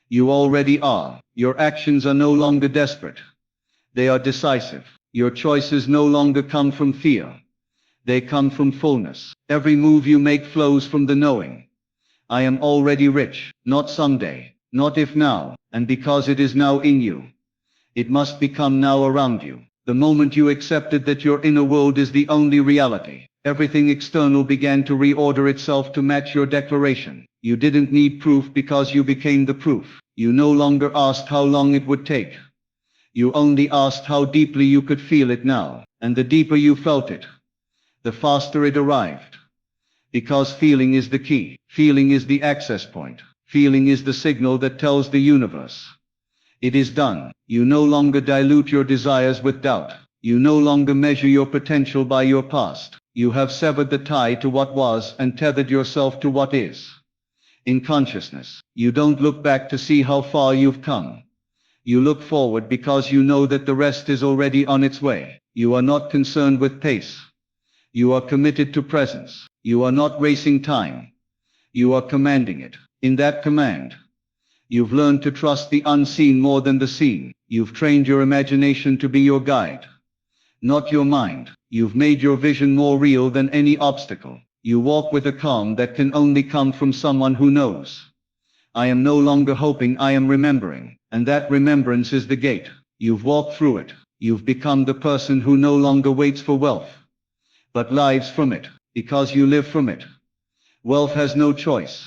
S1: You already are. Your actions are no longer desperate. They are decisive. Your choices no longer come from fear. They come from fullness. Every move you make flows from the knowing, I am already rich, not someday, not if now. And because it is now in you, it must become now around you. The moment you accepted that your inner world is the only reality, everything external began to reorder itself to match your declaration. You didn't need proof because you became the proof. You no longer asked how long it would take. You only asked how deeply you could feel it now. And the deeper you felt it, the faster it arrived. Because feeling is the key. Feeling is the access point. Feeling is the signal that tells the universe, it is done. You no longer dilute your desires with doubt. You no longer measure your potential by your past. You have severed the tie to what was and tethered yourself to what is. In consciousness, you don't look back to see how far you've come. You look forward because you know that the rest is already on its way. You are not concerned with pace. You are committed to presence. You are not racing time. You are commanding it. In that command, you've learned to trust the unseen more than the seen. You've trained your imagination to be your guide, not your mind. You've made your vision more real than any obstacle. You walk with a calm that can only come from someone who knows. I am no longer hoping, I am remembering. And that remembrance is the gate. You've walked through it. You've become the person who no longer waits for wealth, but lives from it, because you live from it. Wealth has no choice.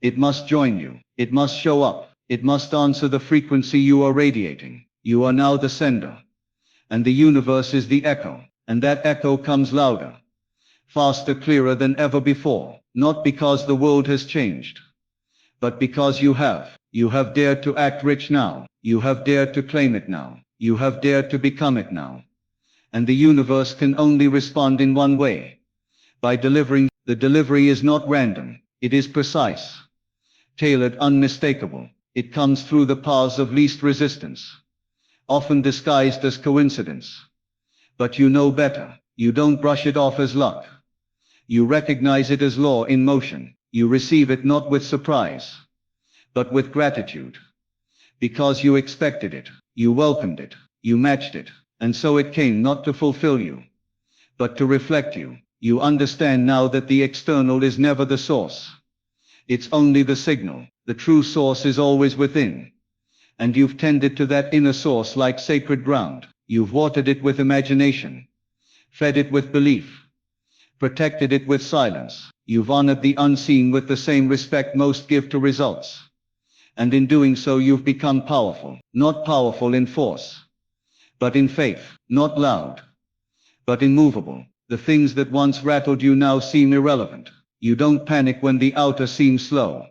S1: It must join you. It must show up. It must answer the frequency you are radiating. You are now the sender, and the universe is the echo. And that echo comes louder, faster, clearer than ever before, not because the world has changed, but because you have. You have dared to act rich now. You have dared to claim it now. You have dared to become it now. And the universe can only respond in one way. By delivering. The delivery is not random. It is precise, tailored, unmistakable. It comes through the paths of least resistance, often disguised as coincidence. But you know better. You don't brush it off as luck. You recognize it as law in motion. You receive it not with surprise, but with gratitude. Because you expected it, you welcomed it, you matched it, and so it came not to fulfill you, but to reflect you. You understand now that the external is never the source. It's only the signal. The true source is always within. And you've tended to that inner source like sacred ground. You've watered it with imagination, fed it with belief, protected it with silence. You've honored the unseen with the same respect most give to results. And in doing so you've become powerful. Not powerful in force, but in faith. Not loud, but immovable. The things that once rattled you now seem irrelevant. You don't panic when the outer seems slow.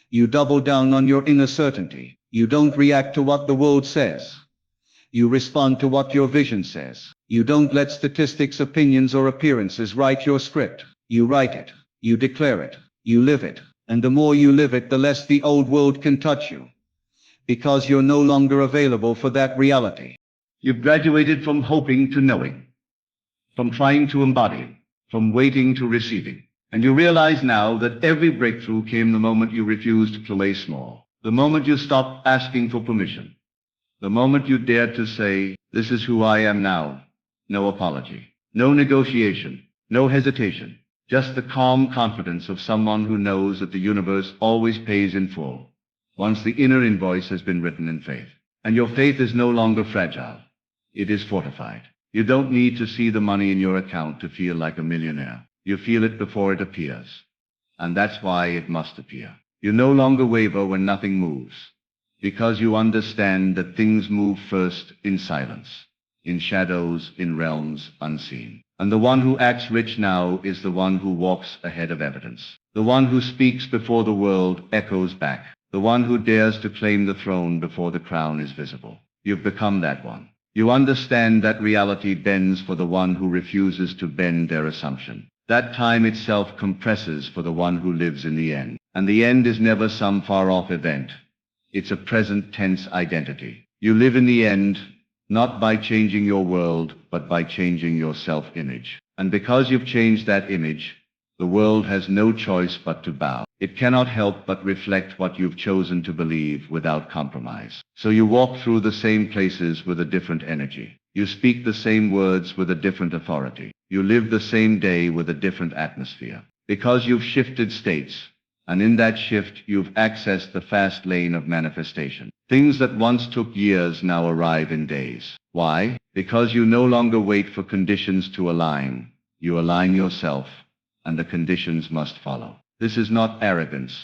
S1: You double down on your inner certainty. You don't react to what the world says. You respond to what your vision says. You don't let statistics, opinions, or appearances write your script. You write it. You declare it. You live it. And the more you live it, the less the old world can touch you. Because you're no longer available for that reality. You've graduated from hoping to knowing, from trying to embody, from waiting to receiving. And you realize now that every breakthrough came the moment you refused to play small. The moment you stopped asking for permission. The moment you dared to say, "This is who I am now." No apology. No negotiation. No hesitation. Just the calm confidence of someone who knows that the universe always pays in full, once the inner invoice has been written in faith. And your faith is no longer fragile. It is fortified. You don't need to see the money in your account to feel like a millionaire. You feel it before it appears. And that's why it must appear. You no longer waver when nothing moves, because you understand that things move first in silence, in shadows, in realms unseen. And the one who acts rich now is the one who walks ahead of evidence. The one who speaks before the world echoes back. The one who dares to claim the throne before the crown is visible. You've become that one. You understand that reality bends for the one who refuses to bend their assumption. That time itself compresses for the one who lives in the end. And the end is never some far-off event. It's a present tense identity. You live in the end, not by changing your world, but by changing your self-image. And because you've changed that image, the world has no choice but to bow. It cannot help but reflect what you've chosen to believe without compromise. So you walk through the same places with a different energy. You speak the same words with a different authority. You live the same day with a different atmosphere. Because you've shifted states, and in that shift you've accessed the fast lane of manifestation. Things that once took years now arrive in days. Why? Because you no longer wait for conditions to align. You align yourself, and the conditions must follow. This is not arrogance.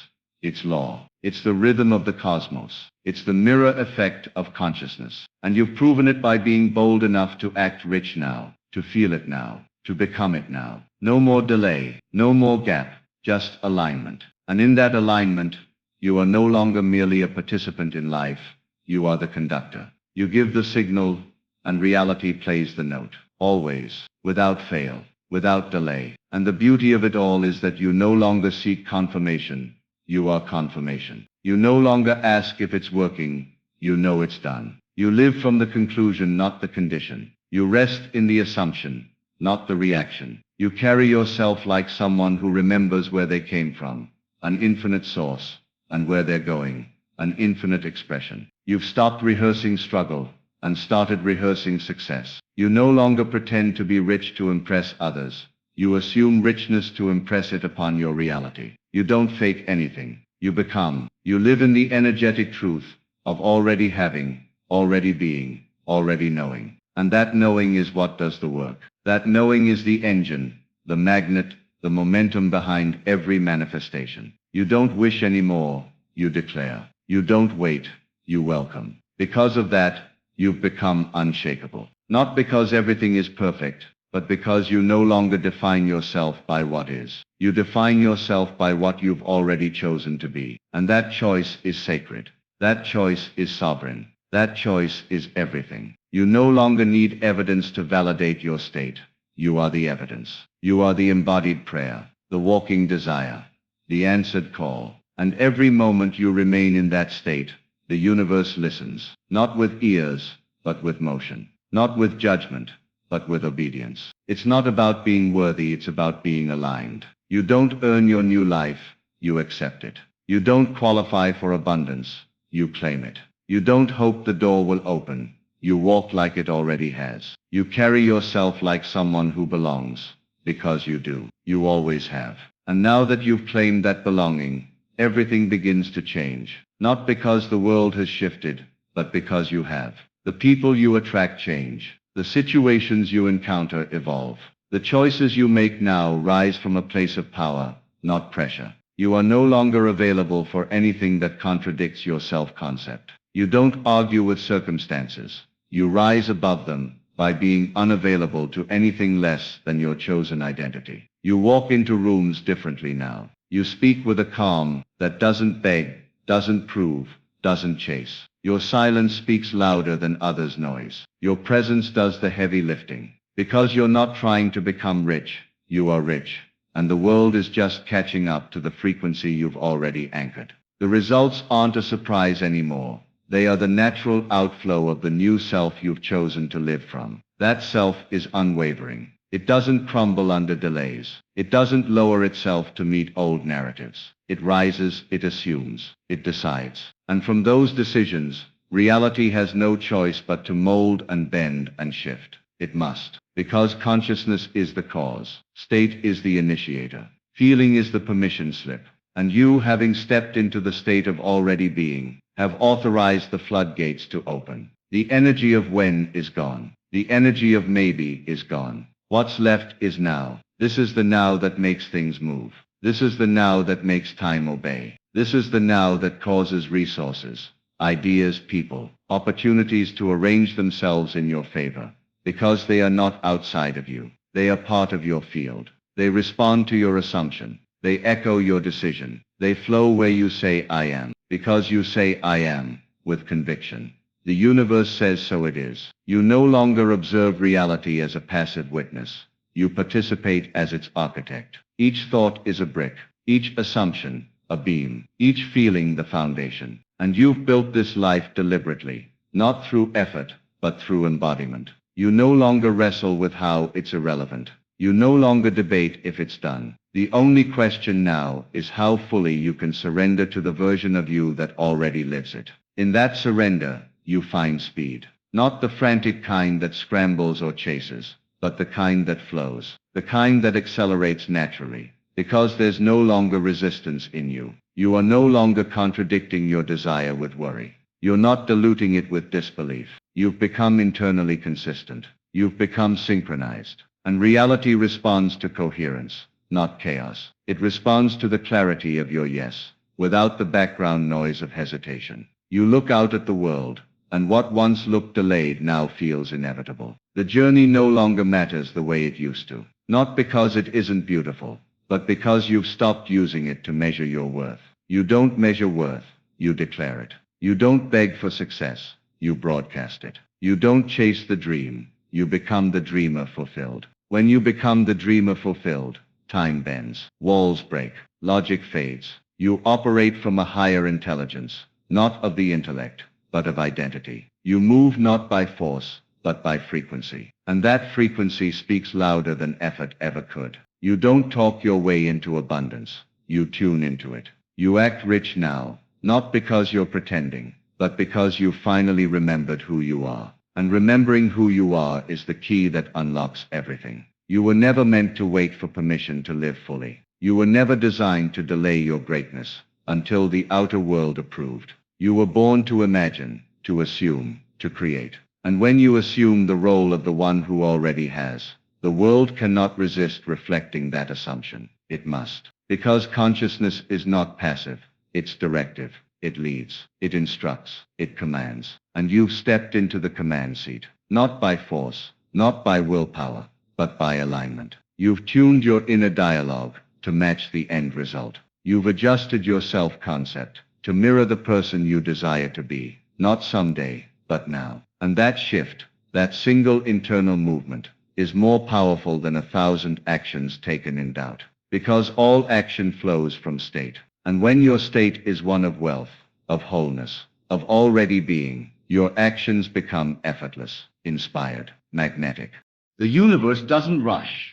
S1: It's law. It's the rhythm of the cosmos. It's the mirror effect of consciousness. And you've proven it by being bold enough to act rich now, to feel it now, to become it now. No more delay, no more gap, just alignment. And in that alignment, you are no longer merely a participant in life. You are the conductor. You give the signal, and reality plays the note. Always, without fail, without delay. And the beauty of it all is that you no longer seek confirmation. You are confirmation. You no longer ask if it's working. You know it's done. You live from the conclusion, not the condition. You rest in the assumption, not the reaction. You carry yourself like someone who remembers where they came from, an infinite source, and where they're going, an infinite expression. You've stopped rehearsing struggle and started rehearsing success. You no longer pretend to be rich to impress others. You assume richness to impress it upon your reality. You don't fake anything. You become. You live in the energetic truth of already having, already being, already knowing. And that knowing is what does the work. That knowing is the engine, the magnet, the momentum behind every manifestation. You don't wish anymore, you declare. You don't wait, you welcome. Because of that, you've become unshakable. Not because everything is perfect, but because you no longer define yourself by what is. You define yourself by what you've already chosen to be. And that choice is sacred. That choice is sovereign. That choice is everything. You no longer need evidence to validate your state. You are the evidence. You are the embodied prayer, the walking desire, the answered call. And every moment you remain in that state, the universe listens, not with ears, but with motion, not with judgment, but with obedience. It's not about being worthy, it's about being aligned. You don't earn your new life, you accept it. You don't qualify for abundance, you claim it. You don't hope the door will open, you walk like it already has. You carry yourself like someone who belongs, because you do. You always have. And now that you've claimed that belonging, everything begins to change. Not because the world has shifted, but because you have. The people you attract change. The situations you encounter evolve. The choices you make now rise from a place of power, not pressure. You are no longer available for anything that contradicts your self-concept. You don't argue with circumstances. You rise above them by being unavailable to anything less than your chosen identity. You walk into rooms differently now. You speak with a calm that doesn't beg, doesn't prove, doesn't chase. Your silence speaks louder than others' noise. Your presence does the heavy lifting. Because you're not trying to become rich, you are rich. And the world is just catching up to the frequency you've already anchored. The results aren't a surprise anymore. They are the natural outflow of the new self you've chosen to live from. That self is unwavering. It doesn't crumble under delays. It doesn't lower itself to meet old narratives. It rises, it assumes, it decides. And from those decisions, reality has no choice but to mold and bend and shift. It must. Because consciousness is the cause. State is the initiator. Feeling is the permission slip. And you, having stepped into the state of already being, have authorized the floodgates to open. The energy of when is gone. The energy of maybe is gone. What's left is now. This is the now that makes things move. This is the now that makes time obey. This is the now that causes resources, ideas, people, opportunities to arrange themselves in your favor. Because they are not outside of you. They are part of your field. They respond to your assumption. They echo your decision. They flow where you say I am. Because you say I am, with conviction. The universe says so it is. You no longer observe reality as a passive witness. You participate as its architect. Each thought is a brick. Each assumption, a beam. Each feeling, the foundation. And you've built this life deliberately. Not through effort, but through embodiment. You no longer wrestle with how it's irrelevant. You no longer debate if it's done. The only question now is how fully you can surrender to the version of you that already lives it. In that surrender, you find speed. Not the frantic kind that scrambles or chases, but the kind that flows. The kind that accelerates naturally. Because there's no longer resistance in you. You are no longer contradicting your desire with worry. You're not diluting it with disbelief. You've become internally consistent. You've become synchronized. And reality responds to coherence, not chaos. It responds to the clarity of your yes, without the background noise of hesitation. You look out at the world, and what once looked delayed now feels inevitable. The journey no longer matters the way it used to. Not because it isn't beautiful, but because you've stopped using it to measure your worth. You don't measure worth, you declare it. You don't beg for success, you broadcast it. You don't chase the dream, you become the dreamer fulfilled. When you become the dreamer fulfilled, time bends, walls break, logic fades. You operate from a higher intelligence, not of the intellect, but of identity. You move not by force, but by frequency. And that frequency speaks louder than effort ever could. You don't talk your way into abundance, you tune into it. You act rich now, not because you're pretending, but because you finally remembered who you are. And remembering who you are is the key that unlocks everything. You were never meant to wait for permission to live fully. You were never designed to delay your greatness until the outer world approved. You were born to imagine, to assume, to create. And when you assume the role of the one who already has, the world cannot resist reflecting that assumption. It must. Because consciousness is not passive, it's directive. It leads, it instructs, it commands. And you've stepped into the command seat, not by force, not by willpower, but by alignment. You've tuned your inner dialogue to match the end result. You've adjusted your self-concept to mirror the person you desire to be, not someday, but now. And that shift, that single internal movement, is more powerful than 1,000 actions taken in doubt. Because all action flows from state. And when your state is one of wealth, of wholeness, of already being, your actions become effortless, inspired, magnetic. The universe doesn't rush,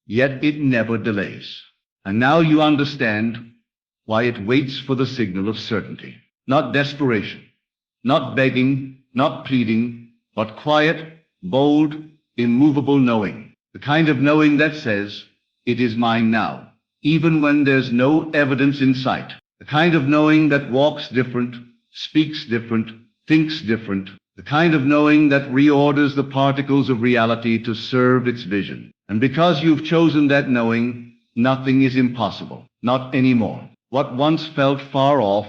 S1: yet it never delays. And now you understand why it waits for the signal of certainty. Not desperation, not begging, not pleading, but quiet, bold, immovable knowing. The kind of knowing that says, it is mine now, even when there's no evidence in sight. The kind of knowing that walks different, speaks different, thinks different. The kind of knowing that reorders the particles of reality to serve its vision. And because you've chosen that knowing, nothing is impossible. Not anymore. What once felt far off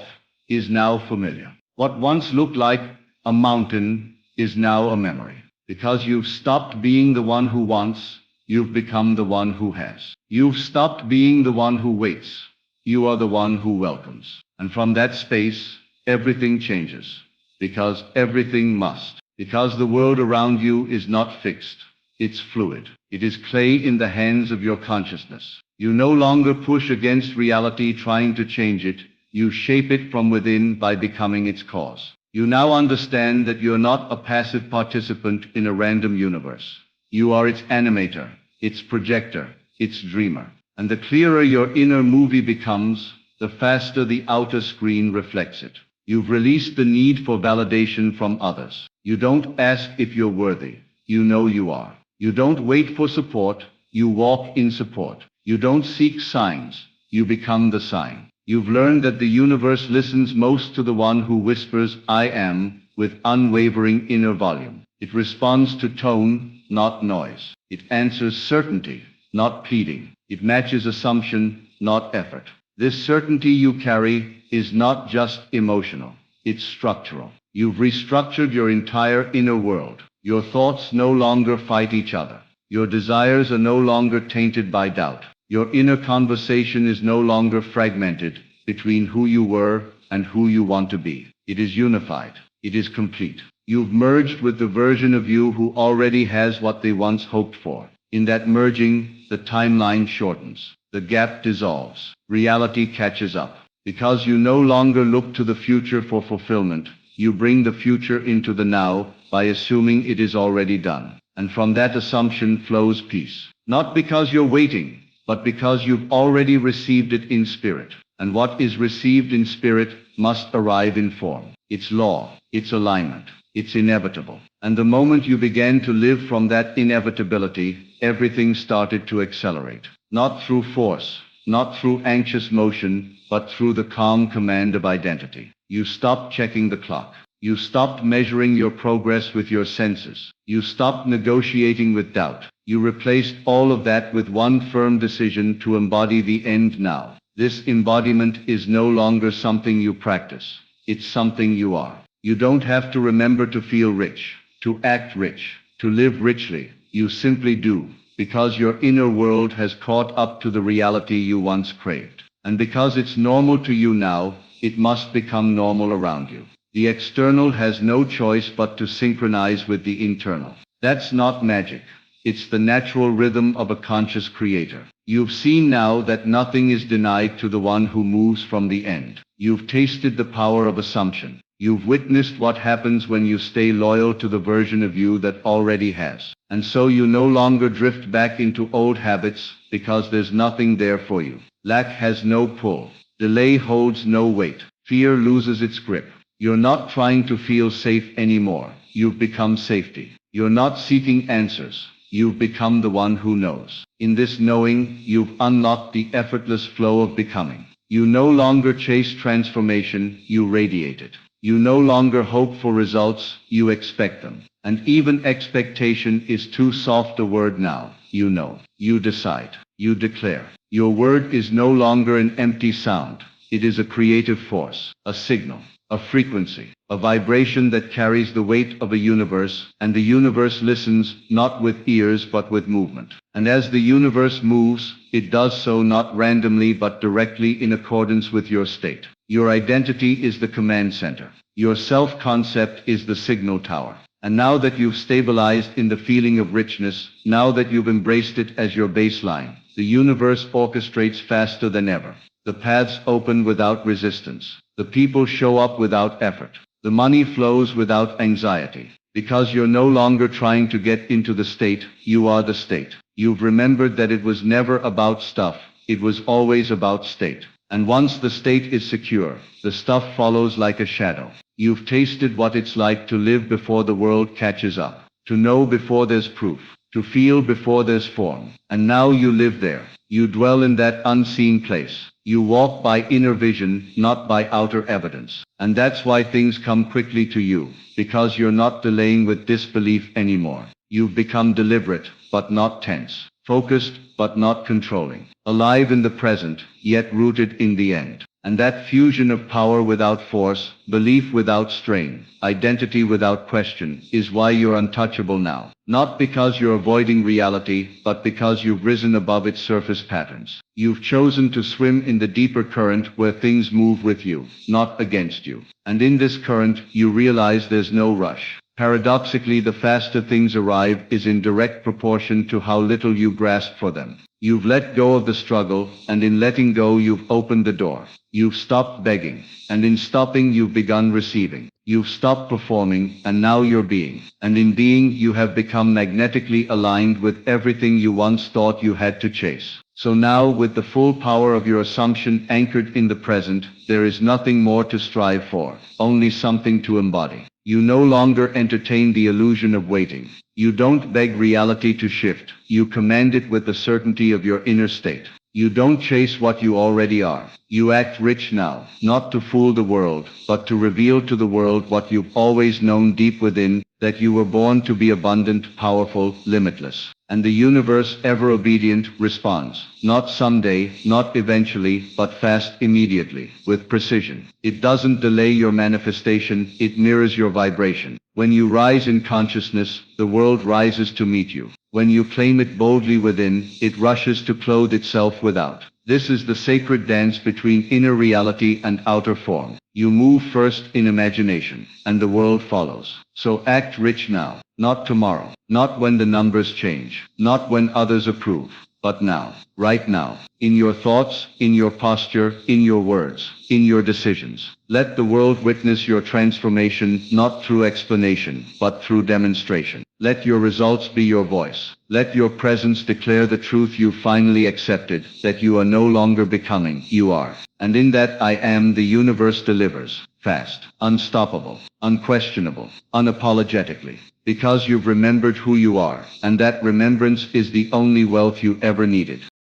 S1: is now familiar. What once looked like a mountain is now a memory. Because you've stopped being the one who wants, you've become the one who has. You've stopped being the one who waits. You are the one who welcomes. And from that space, everything changes. Because everything must. Because the world around you is not fixed. It's fluid. It is clay in the hands of your consciousness. You no longer push against reality trying to change it. You shape it from within by becoming its cause. You now understand that you're not a passive participant in a random universe. You are its animator, its projector, its dreamer. And the clearer your inner movie becomes, the faster the outer screen reflects it. You've released the need for validation from others. You don't ask if you're worthy. You know you are. You don't wait for support. You walk in support. You don't seek signs. You become the sign. You've learned that the universe listens most to the one who whispers, I am, with unwavering inner volume. It responds to tone, not noise. It answers certainty, not pleading. It matches assumption, not effort. This certainty you carry is not just emotional. It's structural. You've restructured your entire inner world. Your thoughts no longer fight each other. Your desires are no longer tainted by doubt. Your inner conversation is no longer fragmented between who you were and who you want to be. It is unified. It is complete. You've merged with the version of you who already has what they once hoped for. In that merging, the timeline shortens. The gap dissolves. Reality catches up. Because you no longer look to the future for fulfillment, you bring the future into the now by assuming it is already done. And from that assumption flows peace. Not because you're waiting, but because you've already received it in spirit. And what is received in spirit must arrive in form. It's law, it's alignment, it's inevitable. And the moment you began to live from that inevitability, everything started to accelerate. Not through force, not through anxious motion, but through the calm command of identity. You stopped checking the clock. You stopped measuring your progress with your senses. You stopped negotiating with doubt. You replaced all of that with one firm decision to embody the end now. This embodiment is no longer something you practice. It's something you are. You don't have to remember to feel rich, to act rich, to live richly. You simply do, because your inner world has caught up to the reality you once craved. And because it's normal to you now, it must become normal around you. The external has no choice but to synchronize with the internal. That's not magic. It's the natural rhythm of a conscious creator. You've seen now that nothing is denied to the one who moves from the end. You've tasted the power of assumption. You've witnessed what happens when you stay loyal to the version of you that already has. And so you no longer drift back into old habits because there's nothing there for you. Lack has no pull. Delay holds no weight. Fear loses its grip. You're not trying to feel safe anymore. You've become safety. You're not seeking answers. You've become the one who knows. In this knowing, you've unlocked the effortless flow of becoming. You no longer chase transformation, you radiate it. You no longer hope for results, you expect them. And even expectation is too soft a word now. You know. You decide. You declare. Your word is no longer an empty sound. It is a creative force, a signal, a frequency, a vibration that carries the weight of a universe, and the universe listens not with ears but with movement. And as the universe moves, it does so not randomly but directly in accordance with your state. Your identity is the command center. Your self-concept is the signal tower. And now that you've stabilized in the feeling of richness, now that you've embraced it as your baseline, the universe orchestrates faster than ever. The paths open without resistance. The people show up without effort. The money flows without anxiety. Because you're no longer trying to get into the state, you are the state. You've remembered that it was never about stuff, it was always about state. And once the state is secure, the stuff follows like a shadow. You've tasted what it's like to live before the world catches up, to know before there's proof, to feel before there's form. And now you live there. You dwell in that unseen place. You walk by inner vision, not by outer evidence. And that's why things come quickly to you, because you're not delaying with disbelief anymore. You've become deliberate, but not tense. Focused, but not controlling. Alive in the present, yet rooted in the end. And that fusion of power without force, belief without strain, identity without question, is why you're untouchable now. Not because you're avoiding reality, but because you've risen above its surface patterns. You've chosen to swim in the deeper current where things move with you, not against you. And in this current, you realize there's no rush. Paradoxically, the faster things arrive is in direct proportion to how little you grasp for them. You've let go of the struggle, and in letting go you've opened the door. You've stopped begging, and in stopping you've begun receiving. You've stopped performing, and now you're being. And in being you have become magnetically aligned with everything you once thought you had to chase. So now, with the full power of your assumption anchored in the present, there is nothing more to strive for, only something to embody. You no longer entertain the illusion of waiting. You don't beg reality to shift. You command it with the certainty of your inner state. You don't chase what you already are. You act rich now, not to fool the world, but to reveal to the world what you've always known deep within, that you were born to be abundant, powerful, limitless. And the universe, ever obedient, responds. Not someday, not eventually, but fast, immediately, with precision. It doesn't delay your manifestation, it mirrors your vibration. When you rise in consciousness, the world rises to meet you. When you claim it boldly within, it rushes to clothe itself without. This is the sacred dance between inner reality and outer form. You move first in imagination, and the world follows. So act rich now, not tomorrow, not when the numbers change, not when others approve, but now, right now, in your thoughts, in your posture, in your words, in your decisions. Let the world witness your transformation, not through explanation, but through demonstration. Let your results be your voice. Let your presence declare the truth you finally accepted, that you are no longer becoming, you are. And in that I am, the universe delivers, fast, unstoppable, unquestionable, unapologetically. Because you've remembered who you are, and that remembrance is the only wealth you ever needed.